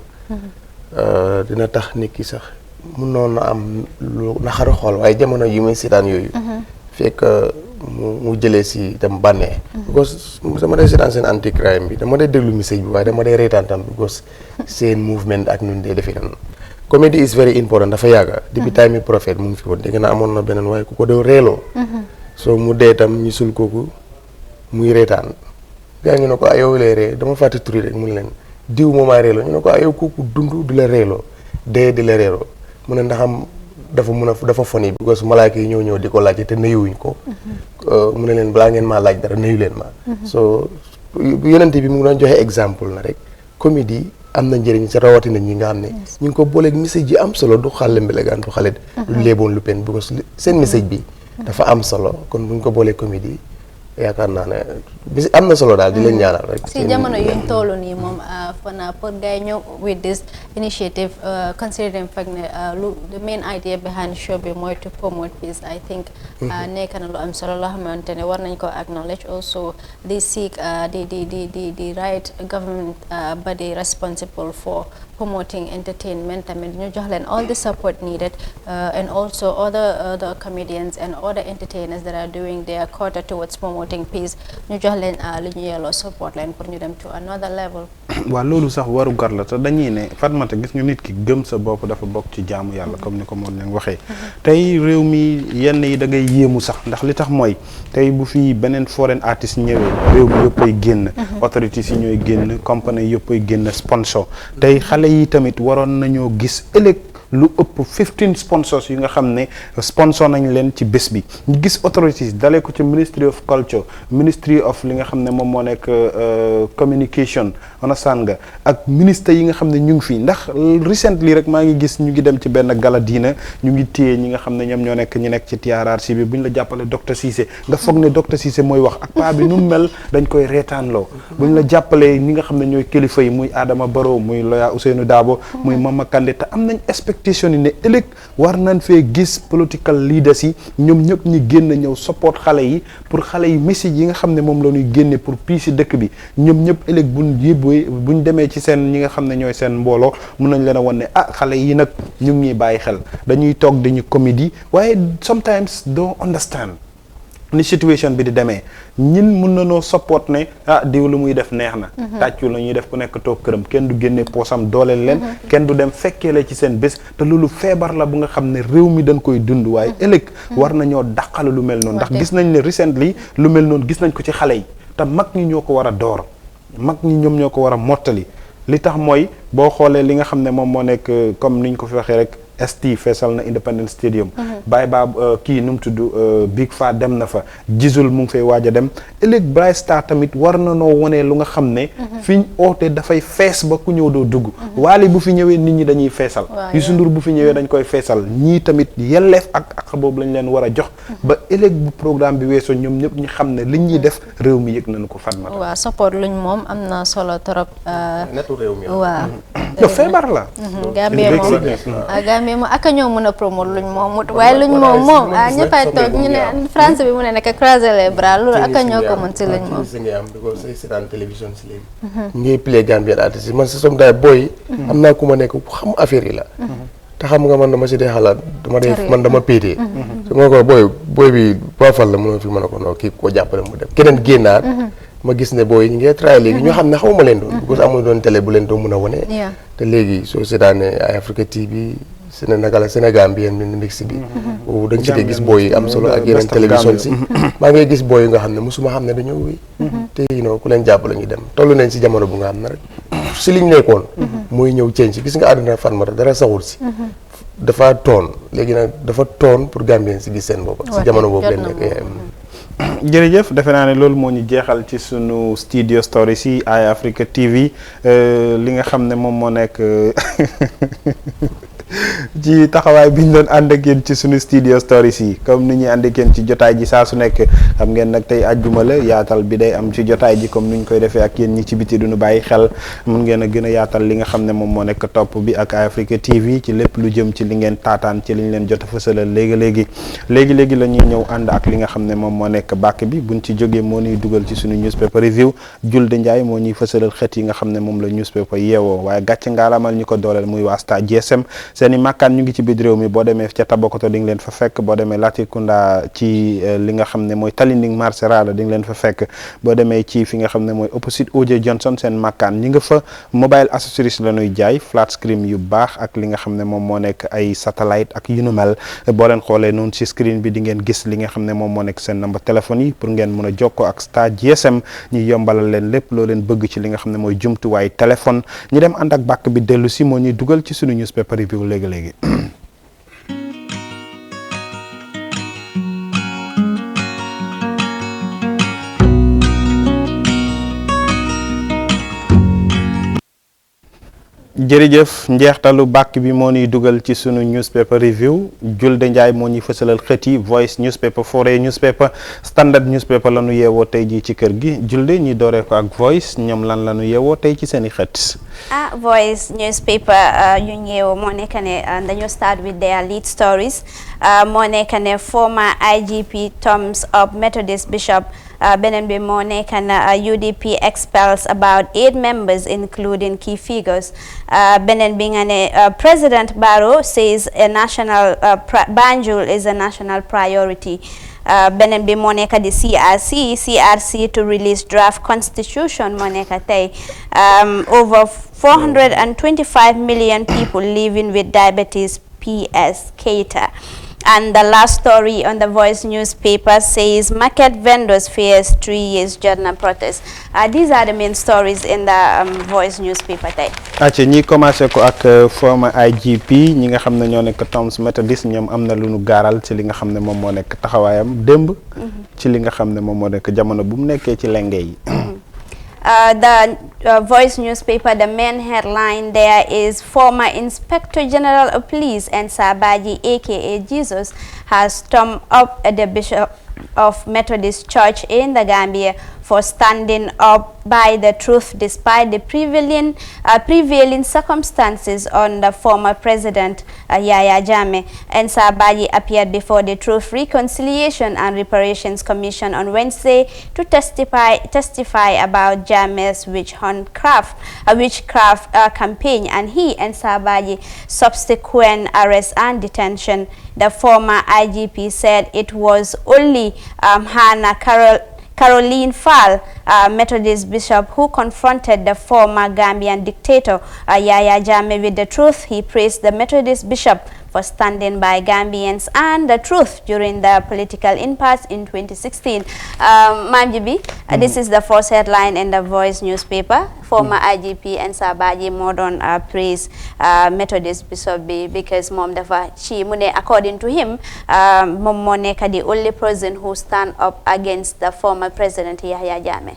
dina tax nit ki sax mënoon na am lu naxaru xool waaye jamono yi muy seetaan yooyu. fekk mu jëlee si dem bànnee. because dama dee seetaan seen anti crime bi dama dee déglu message bi waaye dama dee reetaan tam because seen movement ak ñun dee defee noonu. comedy is very important dafa yàgga depuis time yi prophète mu ngi fi woon dégg naa amoon na beneen waaye ku ko dee reeloo. soo mu dee tam ñu sul kooku muy reetaan. gaa ñu ne ko yow lay ree dama fàtte turi rek mu ne leen diw moo maa reeloo ñu ne ko yow kooku dund di la reeloo dee di la reeloo mu ne ndaxam dafa foni because malaaka yi ñëw di ko laajte te nuyuwuñ ko. mu ne leen balaa ngeen maa laaj dara nuyu leen ma. so yonent bi mu ngi doon joxe exemple na rek comédie am na njëriñ sa rawatina ñi nga xam ne. ñu ngi ko booleeg message yi am solo du xale mbelegaan du xale. du léeboon lu pen because seen message bi. dafa am solo kon buñ ko boolee comédie yaakaar naa ne bis am na solo daal di leen ñaanal rek. si jamono yuñ toll nii moom fana pour gars yi ñëw with this initiative considering fact ne the main idea behind show bi mooy to promote peace I think nekk na lu am solo loo xamante ne war nañ ko acknowledge also they seek the right government body responsible for promoting entertainment tamit ñu jox leen all the support needed and also other comedians and other entertainers that are doing their quarter towards promoting peace ñu jox leen li ñu yelloo support leen pour ñu dem to another level. waaw loolu sax waru gar la te dañuy ne Fatmata gis nga nit ki gëm sa bopp dafa bokk ci jaamu yàlla comme ni ko moom leen waxee. tey réew mi yenn yi da ngay yéemu sax ndax li tax mooy tey bu fi beneen foreign artiste ñëwee réew mi yëpp ay génn. autorités yi ñooy génn compagnie yëpp ay génn sponsor tey xale yi tamit waroon nañoo gis ëllëg lu ëpp 15 sponsors yi nga xam ne sponsor nañ leen ci bés bi ñu gis authorities dalee ko ci ministry of culture ministry of li nga xam ne moom moo nekk communication understand nga ak ministre yi nga xam ne ñu ngi fii ndax recently rek maa ngi gis ñu ngi dem ci benn gala diina ñu ngi téye ñi nga xam ne ñoom ñoo nekk ñi nekk ci TRRC bi bu ñu la jàppale docteur Cissé nga foog ne docteur Cissé mooy wax ak paa bi nu mel dañ koy reetaanloo bu ñu la jàppalee ñi nga xam ne ñooy kilifa yi muy Adama Barrow muy Loya Ousseynou Dabo muy Mama Kandeh te am nañ expectation yi ne ëllëg war nañ fee gis political leaders yi ñoom ñëpp ñi génn ñëw support xale yi pour xale yi message yi nga xam ne moom la ñuy génne pour peace ci dëkk bi ñoom ñëpp ëllëg buñ demee ci seen ñi nga xam ne ñooy seen mbooloo mun nañ leen a wan ne xale yi nag ñu ngi ñuy bàyyi xel dañuy toog dañu comédie waaye sometimes don't understand ni situation bi di demee ñin mun na noo support ne diw lu muy def neex na tàccu la ñuy def ku nekk toog këram kenn du génne poosam dooleel leen kenn du dem fekkee la ci seen bés te loolu feebar la bu nga xam ne réew mi dañ koy dund waaye ëllëg war nañoo dàqal lu mel noonu ndax gis nañ ne recently lu mel noonu gis nañ ko ci xale yi te mag ñi ñoo ko war a door mag ñi ñoom ñoo ko war a mottali li tax mooy boo xoolee li nga xam ne moom moo nekk comme niñ ko fi waxee rek ST feesal na Independence Stadium Baye Bab kii nu mu tudd Big Fa dem na fa gisul mu ngi fay waaj a dem ëllëg Bright Star tamit war na noo wonee lu nga xam ne fiñ oote dafay fees ba ku ñëw doo dugg Wally bu fi ñëwee nit ñi dañuy feesal Youssou Ndour bu fi ñëwee dañ koy feesal ñii tamit yelleef ak boobu lañ leen war a jox ba ëllëg bu programme bi weesoo ñoom ñëpp ñu xam ne liñ ñuy def réew mi yëg nañu ko Fatmata waaw support luñ moom am na solo trop netu réew mi waaw feebar la Gambie moom aka ñoo mën a promote luñ moom waaye luñ moom ñëppay toog ñu ne français bi mu ne nekk croiser les bras loolu aka ñoo ko mën si luñ moom ngay am because say seetaan télévision si léegi ngay play Gambian artiste yi man si som daay booy am naa ku ma nekk xam affaire yi la te xam nga man dama si dee xalaat dama péetee su ma ko booy bi boofal la mënoo fi mën a ko noo kii ko jàppale mu dem keneen génnaat ma gis ne booy ñu ngi try léegi ñoo xam ne xaw ma leen doon because amul doon télé bu leen doon mën a wone te léegi soo seetaanee ay Africa TV Sénégal bi yéen mix bi boobu da nga ci dee gis booy yi am solo ak yeneen télévision si maa ngi gis booy yi nga xam ne musuma xam ne dañoo wéy te ku leen jàppale ñu dem toll nañ si jamono bu nga xam ne rek si liñ nekkoon mooy ñëw ceeñ si gis nga àdduna Fatmata dara saxul si dafa toon léegi nag dafa toon pour Gambien si gis seen bopp si jamono boobu leen nekk jërëjëf defe naa ne loolu moo ñu jeexal ci sunu studio story si Eye Africa TV li nga xam ne moom moo nekk ci taxawaay bi ñu doon ànd ak yéen ci suñu studio stories yi comme ni ñuy ànd ak yéen ci jotaay ji saa su nekk xam ngeen nag tey àjjuma la yaatal bi day am ci jotaay ji comme ni ñu koy defee ak yéen ñi ci biti duñu bàyyi xel mun ngeen a gën a yaatal li nga xam ne moom moo nekk topp bi ak Africa TV ci lépp lu jëm ci li ngeen taataan ci li ñu leen jot a fësalal léegi la ñuy ñëw ànd ak li nga xam ne moom moo nekk bàkk bi buñ ci jógee moo ñuy dugal ci suñu newspaper review Julde Njaay moo ñuy fësalal xët yi nga xam ne moom la newspaper yeewoo waaye gàcce ngaalamal ñu ko dooleel muy waa Star GSM seeni màkkaan ñu ngi ci biir réew mi boo demee ca Tabakoto di nga leen fa fekk boo demee Latrikunda ci li nga xam ne mooy Talinding Marsera di nga leen fa fekk boo demee ci fi nga xam ne mooy opposite OJ Johnson seen màkkaan ñi nga fa mobile accessories la ñuy jaay flat screen yu baax ak li nga xam ne moom moo nekk ay satellite ak yu nu mel boo leen xoolee noonu ci screen bi di ngeen gis li nga xam ne moom moo nekk seen number téléphone yi pour ngeen mën a jokkoo ak Star GSM ñu yombalal leen lépp loo leen bëgg ci li nga xam ne mooy jumtuwaay téléphone ñu dem ànd ak bàkk bi dellu si moo ñuy dugal ci suñu newspaper review léegi-léegi jërëjëf njeextalu bàkk bi moo ñuy dugal ci sunu newspaper review Julde Njaay moo ñuy fësalal xët yi Voice newspaper Foray newspaper Standard newspaper la ñu yeewoo tey jii ci kër gi Julde ñi dooree ko ak Voice ñoom lan la ñu yeewoo tey ci seen i xët. Voice newspaper yu ñëwoo moo nekk ne dañoo start with their lead stories moo nekk ne former IGP thumbs up Methodist Bishop. Beneen bi moo nekk na UDP expels about 8 members including key figures beneen bi nga ne President Barrow says a national Banjul is a national priority beneen bi moo nekk di CRC to release draft constitution moo nekk tey over 425 million people living with diabetes PS Keita. And the last story on the Voice newspaper says market vendors face 3 years journal protest. These are the main stories in the Voice newspaper tey. acca ñi commencé ko ak former IGP ñi nga xam ne ñoo nekk Thoms Methodist ñoom am na lu nu gaaral ci li nga xam ne moom moo nekk taxawaayam démb. ci li nga xam ne moom moo nekk jamono bu mu nekkee ci lenge yi. The Voice newspaper, the main headline there is former Inspector General of Police and Sabaji aka Jesus has stormed up the Bishop of Methodist Church in the Gambia for standing up by the truth despite the prevailing circumstances on the former president Yaya Jammeh. And Sabaji appeared before the Truth, Reconciliation and Reparations Commission on Wednesday to testify about Jammeh's witchcraft campaign and he and Sabaji subsequent arrest and detention. The former IGP said it was only Hannah Caroline Fall, Methodist bishop, who confronted the former Gambian dictator Yaya Jammeh with the truth. He praised the Methodist bishop for standing by Gambians and the truth during the political impasse in 2016. Mamjibi, this is the first headline in the Voice newspaper. Former IGP and Sabaji Modern praise Methodist Bishop because Mom Dafa Chi Mune, according to him, Mom Moneka the only person who stand up against the former president Yahya Jammeh.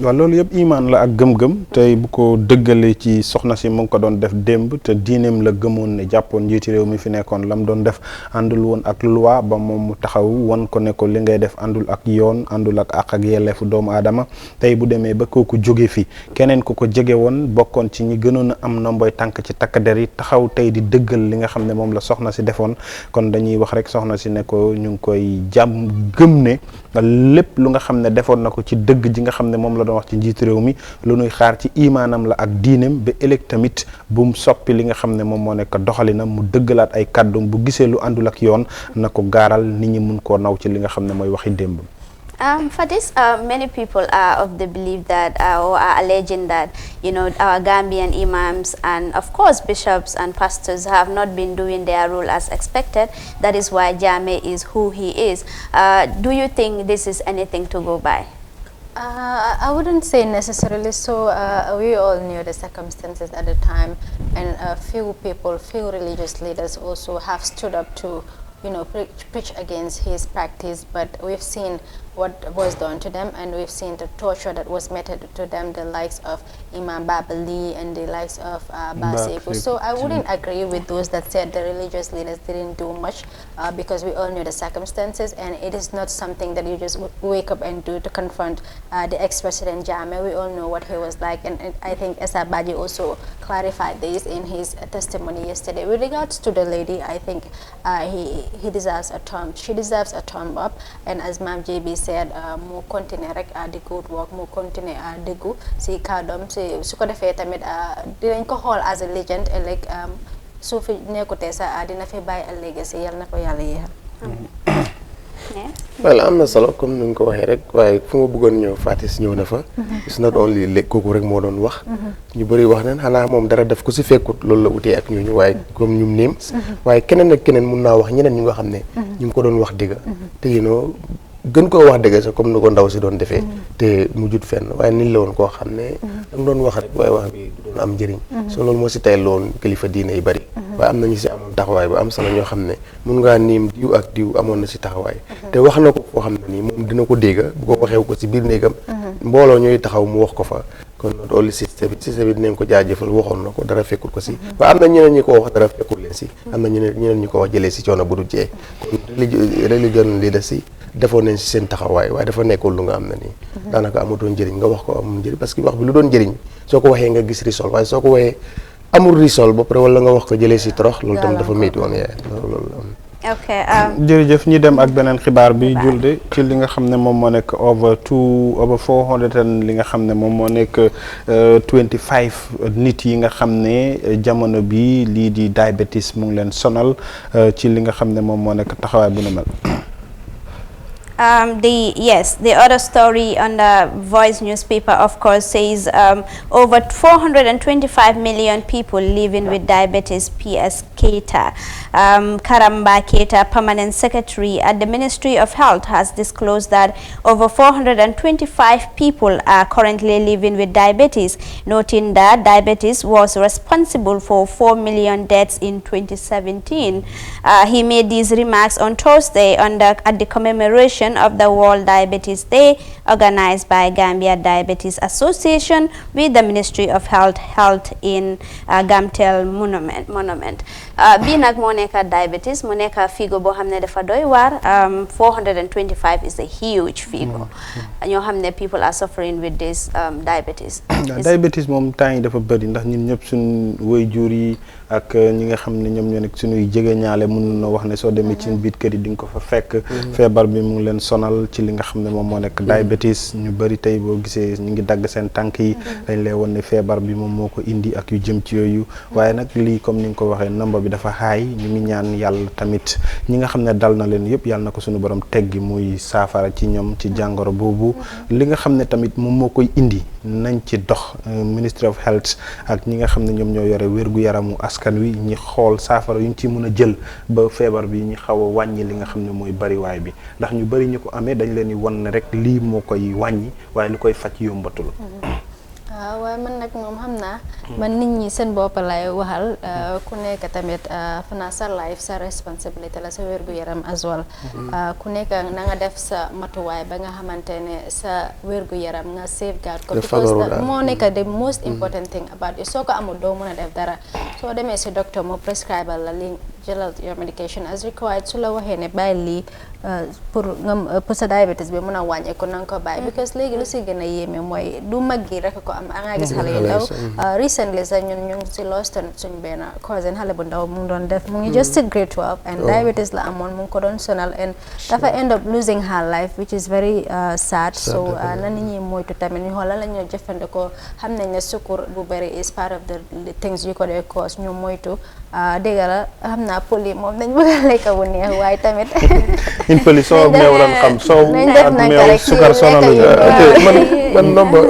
waaw loolu yëpp imaan la ak gëm-gëm tey bu ko dëggalee ci soxna si mu ngi ko doon def démb te diineem la gëmoon ne jàppoon njiiti réew mi fi nekkoon lam doon def àndul woon ak loi ba moom mu taxaw won ko ne ko li ngay def àndul ak yoon àndul ak àq ak yelleefu doomu aadama tey bu demee ba kooku jóge fi keneen ku ko jege woon bokkoon ci ñi gënoon a am nomboy tànk ci takk der yi taxaw tey di dëggal li nga xam ne moom la soxna si defoon kon dañuy wax rek soxna si ne ko ñu ngi koy gëm ne lépp lu nga xam ne defoon na ko ci dëgg ji nga xam ne moom la doon wax ci njiitu réew mi lu nuy xaar ci imaanam la ak diineem ba ëllëg tamit bu mu soppi li nga xam ne moom moo nekk doxalinam mu dëggalaat ay kàddum bu gisee lu àndul ak yoon na ko gaaral nit ñi mun koo naw ci li nga xam ne mooy waxi démb. For this, many people are of the belief that, or are alleging that, our Gambian imams and, of course, bishops and pastors have not been doing their role as expected. That is why Jammeh is who he is. Do you think this is anything to go by? I wouldn't say necessarily so. We all knew the circumstances at the time, and few religious leaders also have stood up to preach against his practice, but we've seen what was done to them, and we've seen the torture that was meted to them, the likes of Imam Babali and the likes of Baseku. So I wouldn't agree with those that said the religious leaders didn't do much because we all knew the circumstances, and it is not something that you just wake up and do to confront the ex-president Jammeh. We all know what he was like, and I think Esa Baji also clarified this in his testimony yesterday. With regards to the lady, I think he deserves a thumb. She deserves a thumb up, and as Mam JB said, mu continue rek di good work, mu continue déggu si kàddoom si su ko defee tamit dinañ ko xool as a legend ëllëg su fi nekkutee sa dina fi bàyyi a legacy yal na ko yàlla yéexal. Well, am na solo comme ni nga ko waxee rek waaye fu ma bëggoon ñëw Fatis ñëw na fa. It's not only kooku rek moo doon wax. ñu bëri wax nañ xanaa moom dara def ko si fekkut loolu la utee ak ñooñu waaye comme ñum néem. waaye keneen ak keneen mun naa wax ñeneen ñu nga xam ne. ñu ngi ko doon wax dëgg. te gën koo wax dëgg sax comme ni ko ndaw si doon defee. te mu jut fenn waaye nit la woon koo xam ne. da nga doon wax rek waaye wax bi du doon am njëriñ. so loolu moo si tayal loon kilifa diine yi bëri. waaye am na ñu si amoon taxawaay bu am solo ñoo xam ne mun ngaa niim diw ak diw amoon na si taxawaay. te wax na ko foo xam ne nii moom dina ko dégg bu ko waxee ko si biir néegam. mbooloo ñooy taxaw mu wax ko fa. kon loolu système bi dinañ ko jaajëfal waxoon na ko dara fekkul ko si. waaye am na ñeneen ñi ko wax dara fekkul leen si. am na ñeneen ñi ko wax jëlee si coono bu dul jee. kon religion li da si defoon nañ si seen taxawaay waaye dafa nekkul lu nga am na nii. daanaka amatoon njëriñ nga wax ko amul njëriñ parce que wax bi lu doon njëriñ soo ko waxee nga gis risol waaye soo ko waxee amul risol ba pare wala nga wax ko jëlee si torox loolu tam dafa métti woon loolu. ok jërëjëf ñu dem ak beneen xibaar bi julde ci li nga xam ne moom moo nekk over 400 and li nga xam ne moom moo nekk 25 nit yi nga xam ne jamono bi lii di diabetes mu ngi leen sonal ci li nga xam ne moom moo nekk taxawaay bu nu mel. The other story on the Voice newspaper, of course, says over 425 million people living with diabetes. PS Keita, Karamba Keita, Permanent Secretary at the Ministry of Health, has disclosed that over 425 people are currently living with diabetes, noting that diabetes was responsible for 4 million deaths in 2017. He made these remarks on Thursday at the commemoration of the World Diabetes Day organized by Gambia Diabetes Association with the Ministry of Health in Gamtel Monument. Bii nag moo nekk diabetes mu nekk figo boo xam ne dafa doy waar 425 is a huge figo ñoo xam ne people are suffering with this diabetes. Diabetes moom temps yi dafa bëri ndax ñun ñëpp suñ waajur yi ak ñi nga xam ne ñoom ñoo nekk suñuy jege ñaale mën na wax ne soo demee ci biir kër yi di nga ko fa fekk. feebar bi mu ngi leen sonal ci li nga xam ne moom moo nekk diabetes ñu bëri tey boo gisee ñu ngi dagg seen tànk yi dañ lay won ne feebar bi moom moo ko indi ak yu jëm ci yooyu waaye nag lii comme ni nga ko waxee nombre bi dafa xaay ñu ngi ñaan yàlla tamit ñi nga xam ne dal na leen yëpp yàlla na ko suñu borom teggi muy saafara ci ñoom ci jàngoro boobu li nga xam ne tamit moom moo koy indi nañ ci dox Ministry of Health ak ñi nga xam ne ñoom ñoo yore wér-gu-yaramu askan wi ñi xool saafara yu ñu ci mën a jël ba feebar bi ñu xaw a wàññi li nga xam ne mooy bariwaay bi ndax ñu bari ñu ko amee dañ leen di wan ne rek lii moo koy wàññi waaye li koy faj yombatul. waaye man nag moom xam naa man nit ñi seen bopp lay waxal ku nekk tamit fanaa sa life sa responsabilité la sa wér-gu-yaram as well ku nekk na nga def sa matuwaay ba nga xamante ne sa wér-gu-yaram nga safeguard ko because moo nekk the most important thing about it soo ko amul doo mën a def dara soo demee si docteur mu prescribe la li jëlal your medication as required su la waxee ne bàyyi lii pour sa diabetes bi mën a wàññeeku na nga ko bàyyi because léegi lu si gën a yéeme mooy du mag gi rek ko am nga gis xale yu ndaw recently sax ñun ñu ngi si Loston suñ benn cousin xale bu ndaw mu ngi doon def mu ngi just in grade 12 and diabetes la amoon mu ngi ko doon sonal and dafa end up losing her life which is very sad so na nit ñi moytu tamit ñu xoolal la ñu jëfandikoo xam nañ ne sukur bu bëri is part of the things yu ko dee cause ñu moytu dégg la xam naa poli moom dañ bëgg a lekk bu neex waaye tamit in poli soo meew lan xam soo ak meew sukar sonaluñu man nombre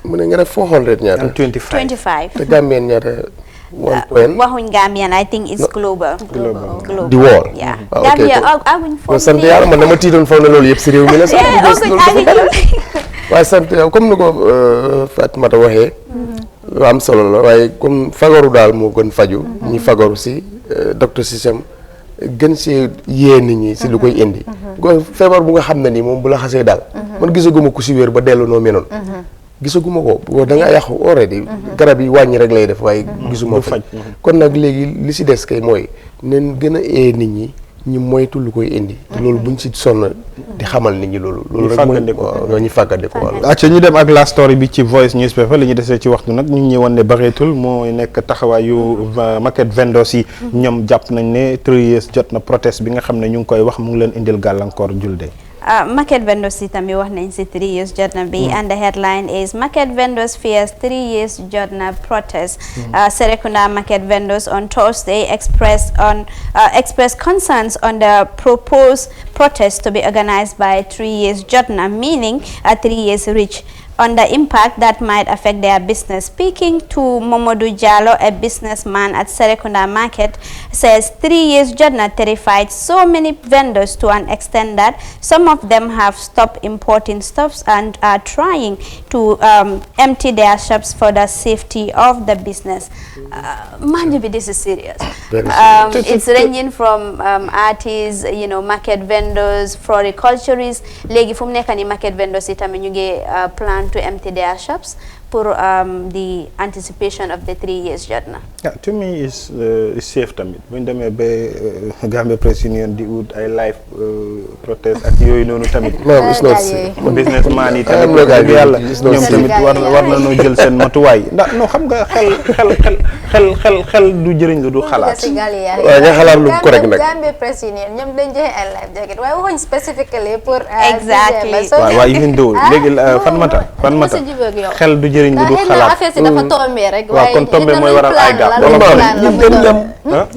mu ne nga def 400 ñaata 25 te Gambien ñaata 1 point waxuñ Gambian I think it's global di woor Gambia aguñ foofu sant yàlla man dama tiitoon foog na loolu yëpp si réew mi la sax waaye sant yàlla comme ni ko Fatimata waxee lu am solo la waaye comme fagaru daal moo gën faju ñi fagaru si docteur système gën see yee nit ñi si lu koy indi feebar bu nga xam ne nii moom bu la xasee daal man gisaguma ku si wér ba dellu noo menoon gisaguma ko da nga yàqu already garab yi wàññi rek lay def waaye gisuma faj kon nag léegi li si des kay mooy nen gën a ee nit ñi ñu moytu lu koy indi te loolu buñ si sonn di xamal nit ñi loolu rek mooy ñu fàggandiko wala acca ñu dem ak la story bi ci Voice newspaper li ñu desee ci waxtu nag ñu ngi woon ne bareetul moo nekk taxawaayu market vendors yi ñoom jàpp nañ ne 3 years jot na protest bi nga xam ne ñu ngi koy wax mu ngi leen indil gàllankoor julde Market vendors itam wax nañ si 3 years jot na bi and the headline is market vendors fears 3 years jot na protest. Serekunda market vendors on Thursday expressed concerns on the proposed protest to be organized by 3 years jot na, meaning 3 years reach, on the impact that might affect their business. Speaking to Momodu Jallo, a businessman at Serekunda Market, says 3 years Jodna terrified so many vendors to an extent that some of them have stopped importing stuffs and are trying to empty their shops for the safety of the business. Mind you, this is serious. It's ranging from artists, market vendors, floriculturists. Legi fum nekani market vendors itami ñu ngi plan to empty their shops for the anticipation of the 3 years jotna. Yeah, to me is safe tamit buñ demee ba Gambia Press Union di ut ay live protest ak yooyu noonu tamit businessman yi tamit yàlla ñoom tamit war na noo jël seen matuwaay ndax non xam nga xel du jëriñ lu du xalaat waaw nga xalaat lu correct nag Gambia Press Union ñoom dañ joxe ay live jacket waaye waxuñ specifically pour exactly waaw even though léegi fan mata xel du jëriñ lu du xalaat affaire si dafa tombé rek waaw kon tombé mooy waral ay gàpp ñun dañ ñam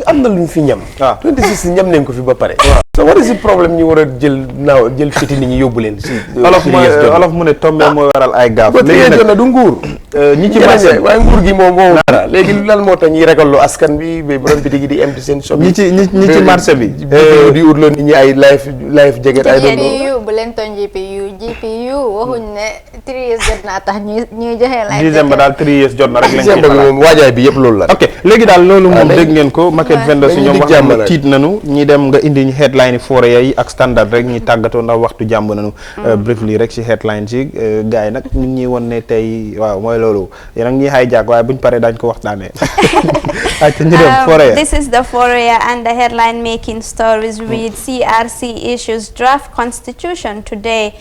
am na luñ fi ñam 26 ñam nañ ko fi ba pare so what is the problème ñu war a jël fiti nit ñi yóbbu leen si olof mu ne tombé mooy waral ay gaaf léegi nag du nguur ñi ci marché waaye nguur gi moom moo dara léegi lan moo tax ñuy ragallu askan bi ba borom biti gi di empty seen shop ñi ci marché bi di ut loo nit ñi ay life jaget ay doon GPU bu leen toon GPU waxuñ ne 3 years jot na tax ñuy joxe life décembre daal 3 years jot na rek lañ ci décembre bi moom waajaay bi yëpp loolu la ok léegi daal loolu moom dégg ngeen ko market vendors yi ñoom wax na tiit nañu ñi dem nga indi ñu headline yi foore yi ak standard rek ñi tàggatoo ndax waxtu jàmb nañu briefly rek ci headline ci gars yi nag ñun ñi woon ne tey waaw mooy loolu yéen ak ñi hijack waaye buñ paree dañ ko waxtaanee ñu dem foore this is the foray and the headline making stories read CRC issues draft constitution today.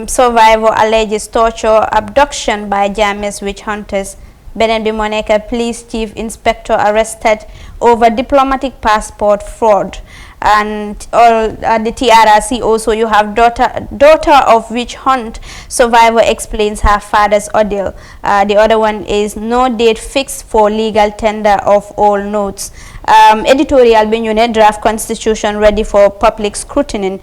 Survivor alleges torture abduction by Jammeh's witch hunters. Benen bi moo nekk police chief inspector arrested over diplomatic passport fraud. And all the TRRC also, you have daughter of witch hunt survivor explains her father's ordeal. The other one is no date fixed for legal tender of all notes. Editorial bi ñu ne draft constitution ready for public scrutiny.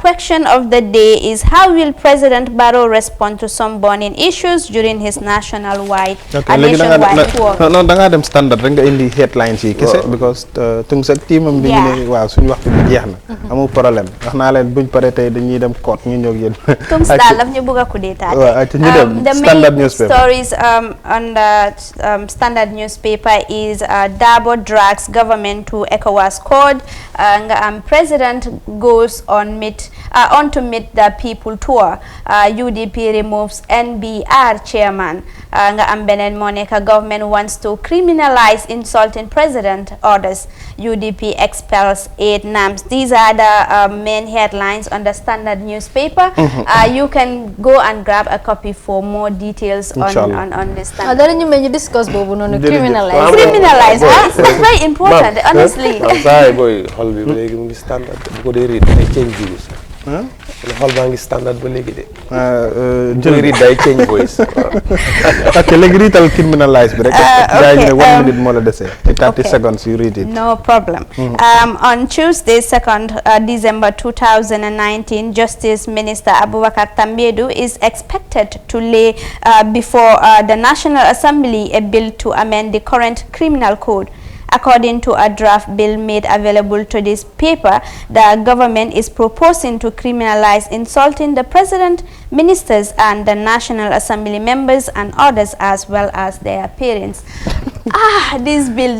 Question of the day is how will President Barrow respond to some burning issues during his nationwide tour? non da nga dem standard rek nga indi headlines yi kese because tungs ak teamam bi ñu ne waaw suñu waxtu bi jeex na amul problème wax naa leen buñ paree tey dañuy dem court ñu ñëw yéen tungs daal daf ñu bëgg a coup d'état ñu dem standard newspaper. The main stories on the standard newspaper is Dabo drags government to ECOWAS code. President goes on to meet the people tour. UDP removes NBR chairman. Benen Monica government wants to criminalize insulting president orders. UDP expels 8 NAMs. These are the main headlines on the standard newspaper. You can go and grab a copy for more details on this standard. Dara ñu meñu discuss bobu nonu criminalize. Criminalize, that's very important, honestly. I'm sorry boy, xol bi léegi mu ngi standard bu ko dee read day change views. Xol baa ngi standard ba léegi de. Jël read day change voice. Ok, léegi riital criminalize bi rek. Gaay ñu ne 1 minute moo la dese. 30 seconds you read it. No problem. On Tuesday, 2nd December 2019, Justice Minister Abubakar Tambiedu is expected to lay before the National Assembly a bill to amend the current criminal code. According to a draft bill made available to this paper, the government is proposing to criminalize insulting the president, ministers, and the National Assembly members and others, as well as their parents. this bill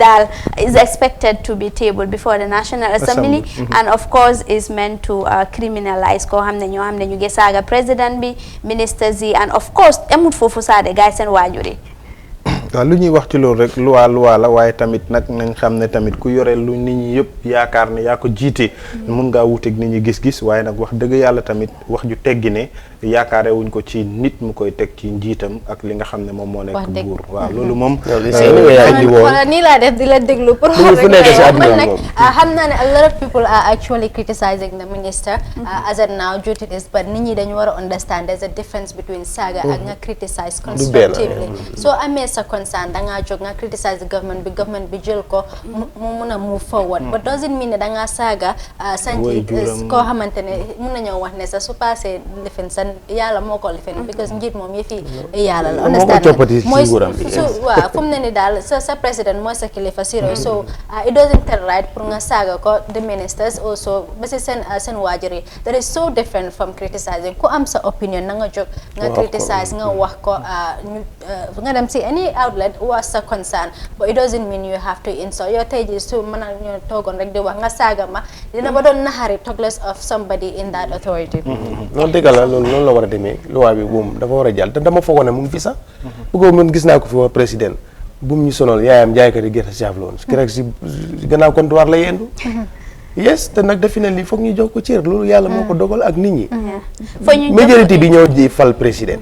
is expected to be tabled before the National Assembly, and of course is meant to criminalize ko xamne ñu ngi saga président bi, ministers yi, and of course amut fofu saade gaay seen waajuri. waaw lu ñuy wax ci loolu rek loi la waaye tamit nag nañ xam ne tamit ku yore lu nit ñi yëpp yaakaar ne yaa ko jiite mun ngaa wuteeg nit ñi gis-gis waaye nag wax dëgg yàlla tamit wax ju teggi ne yaakaare wuñ ko ci nit mu koy teg ci njiitam ak li nga xam ne moom moo nekk buur waaw loolu moom nii laa def di la déglu pour man nag xam naa ne a lot of people are actually criticizing the minister as of now due to this, but nit ñi dañu war a understand there's a difference between saaga ak nga criticize constructively. So amee sa concern dangaa jóg nga criticize the government bi jël ko mu mun a move forward, but doesn't mean ne dangaa saaga santi koo xamante ne mun nañoo wax ne sa su passé lifin sa yàlla moo ko lifin because njiit moom yëfi yàlla la understand mooy waaw fu mu ne ni daal sa président mooy sa kilifa siro, so it doesn't tell right pour nga saaga ko the ministers also ba si seen waajur yi. That is so different from criticizing. Ku am sa opinion na nga jóg nga criticize nga wax ko nga dem si any outlet was sa concern, but it doesn't mean you have to insult. Yow tey jii su mën a ñu toogoon rek di wax nga saaga ma dina ba doon naxari talk less of somebody in that authority. noonu dëgg la loolu la war a demee loi bi moom dafa war a jàll te dama foogoon ne mu ngi fi sax bu ko mën gis naa ko fi waa président bu mu ñu sonal yaayam jaaykat yi gerte caaf la woon keroog si gannaaw comptoir la yendu yes te nag definitely foog ñu jox ko cër loolu yàlla moo ko dogal ak nit ñi majorité bi ñoo di fal président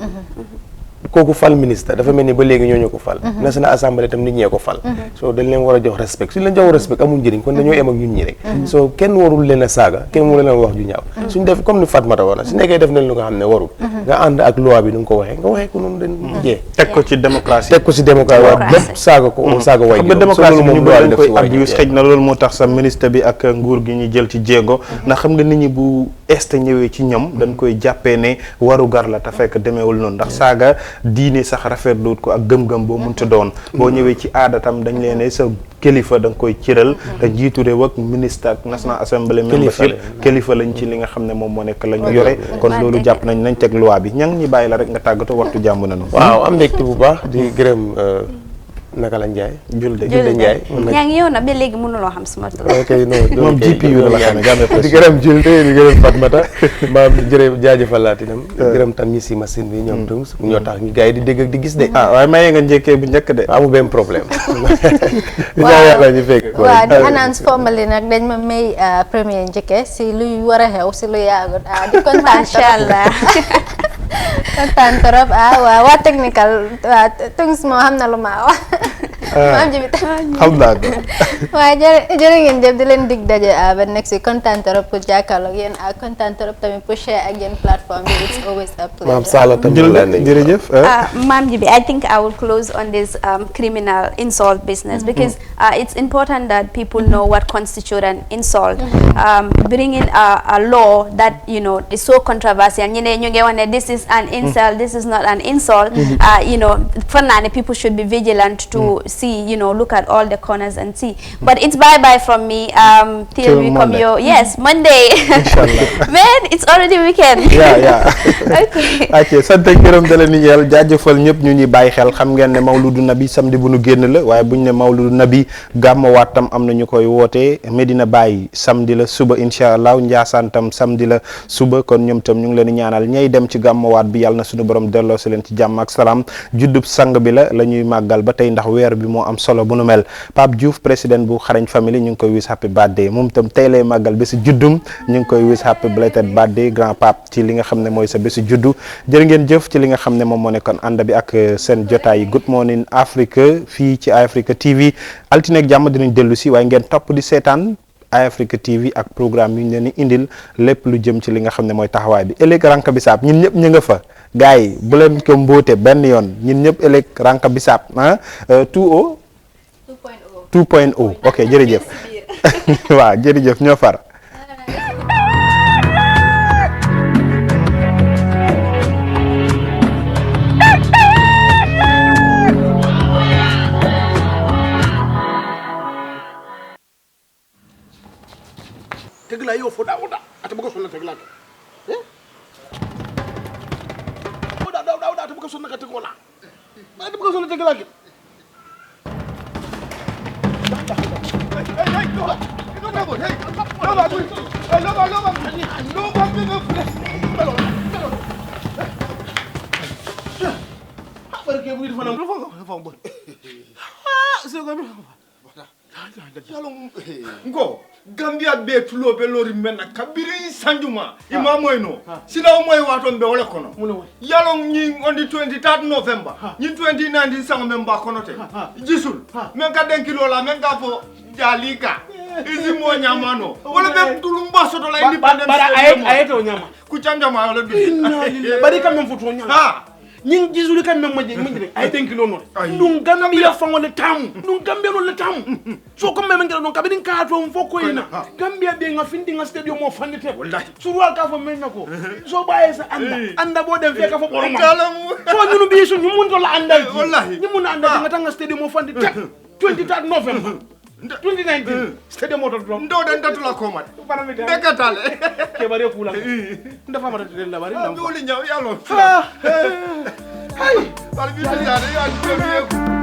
kooku fal ministre dafa mel ni ba léegi ñoo ñu ko fal national assemblée tam nit ñee ko fal so dañ leen war a jox respect suñ leen jox respect amul njëriñ kon dañoo em ak ñun ñi rek so kenn warul leen a saaga kenn warul leen a wax ju ñaaw suñ def comme ni Fatmata wax na su nekkee def nañ lu nga xam ne warul nga ànd ak loi bi nu nga ko waxee ko noonu dañ jee teg ko ci démocratie waaw bépp saaga ko saaga way xam nga démocratie bi ñu bëri dañ koy abuse xëj na loolu moo tax sa ministre bi ak nguur gi ñu jël ci jéego ndax xam nga nit ñi bu este ñëwee ci ñoom dañ koy jàppee ne waru gar la te fekk demeewul noonu ndax saaga diine sax rafetluwut ko ak gëm-gëm boo mënta doon boo ñëwee ci aada tam dañ leen ne sa kilifa da nga koy cëral te njiitu réew ak ministre ak national assembly members yëpp kilifa lañ ci li nga xam ne moom moo nekk la ñu yore kon loolu jàpp nañ teg loi bi ña ngi ñi bàyyi la rek nga tàggatoo waxtu jàmm nañu waaw am mbégte bu baax di gërëm naka la Ndiaye Julde Ndiaye yaa ngi yow na ba léegi mënuloo xam sama tur ok non moom GPU la xam ne di gërëm Julde di gërëm Fatmata maam jërë jaajëfalaat itam gërëm tam ñi si machine bi ñoom tam ñoo tax ñu gars yi di dégg ak di gis de waaye mayee nga njëkkee bu njëkk de amu benn problème di yàlla ñu fekk waaw di announce formally nag dañ ma may premier njëkkee si luy war a xew si lu yaagut di kontaan inchallah kontaan trop waaw waa technical waa tungs moo xam na lu ma wax maam ji bi xam naa ko waaye jërë ngeen jëf di leen dig daje ba next week kontaan trop pour jàkkaarloo ak yéen kontaan trop tamit pour share ak yéen plateforme bi it's always a pleasure. maam Sala tamit jërëjëf maam ji bi I think I will close on this criminal insult business because it's important that people know what constitutes an insult. Bringing a law that is so controversial ñu ngi wax ne this is an insult, this is not an insult. For now people should be vigilant to see, look at all the corners and see. But it's bye-bye from me till we come your Monday. Man, it's already weekend. ok sant ak gërëm da leen ñeel jaajëfal ñëpp ñu ñuy bàyyi xel xam ngeen ne Mawludu Nabi samedi bu nu génn la waaye buñ ne Mawludu Nabi gàmmawaat tam am na ñu koy wootee Medina Baye samedi la suba incha allah Njaasaan tam samedi la suba kon ñoom tam ñu ngi leen di ñaanal ñay dem ci gàmmawaat bi yàlla na suñu borom delloo si leen ci jàmm ak salaam juddub sang bi la ñuy màggal ba tey ndax weer bi moo am solo bu nu mel Pape Diouf président bu xarañ famille ñu ngi koy wish happy birthday moom tam tey lay màggal bési juddum ñu ngi koy wish happy belated birthday grand Pape ci li nga xam ne mooy sa bési juddu jërë ngeen jëf ci li nga xam ne moom moo nekkoon ànd bi ak seen jotaay Good Morning Africa fii ci Africa TV altine ak jàmm dinañ dellu si waaye ngeen topp di seetaan Africa TV ak programme yu ñu leen di indil lépp lu jëm ci li nga xam ne mooy taxawaay bi ëllëg ranka bisaab ñun ñëpp ñu nga fa gars yi bu leen ko mbóote benn yoon ñun ñëpp ëllëg ranka bisaab 2.0 ok jërëjëf waaw jërëjëf ñoo far tegla yo foda oda ata bugo sonna tegla ke oda ata bugo sonna ka tegola ata bugo sonna tegla ke Ngo Gambia be tulo be lori menna kabiri sanjuma ima moyno sila moy waton be wala kono yalong ñi on the 23 November ñi 2019 sang memba kono te gisul men ka den kilo la men ka fo jalika isi mo nyamano wala be dulum basoto la independence bara ayeto nyama ku changama wala bi bari kam men foto nyama ha ñing gisuli kam men maji rek ay denkilo non dum Gambia fango le tam dum Gambia no le tam so ko men ngel non kabin ka to foko ina Gambia be nga findi nga stadium mo fandite wallahi surwal ka fo men nako so baye sa anda bo dem fe ka fo borom so ñunu bi su ñu mun to la andal wallahi ñu mun andal nga tanga stadium mo fandite 23 November 2019 stadium mo to ndo den datula ko mat bekatale ke bare kula ndafa ma de la bari ndam ko li ñaw yalo hay bal bi ya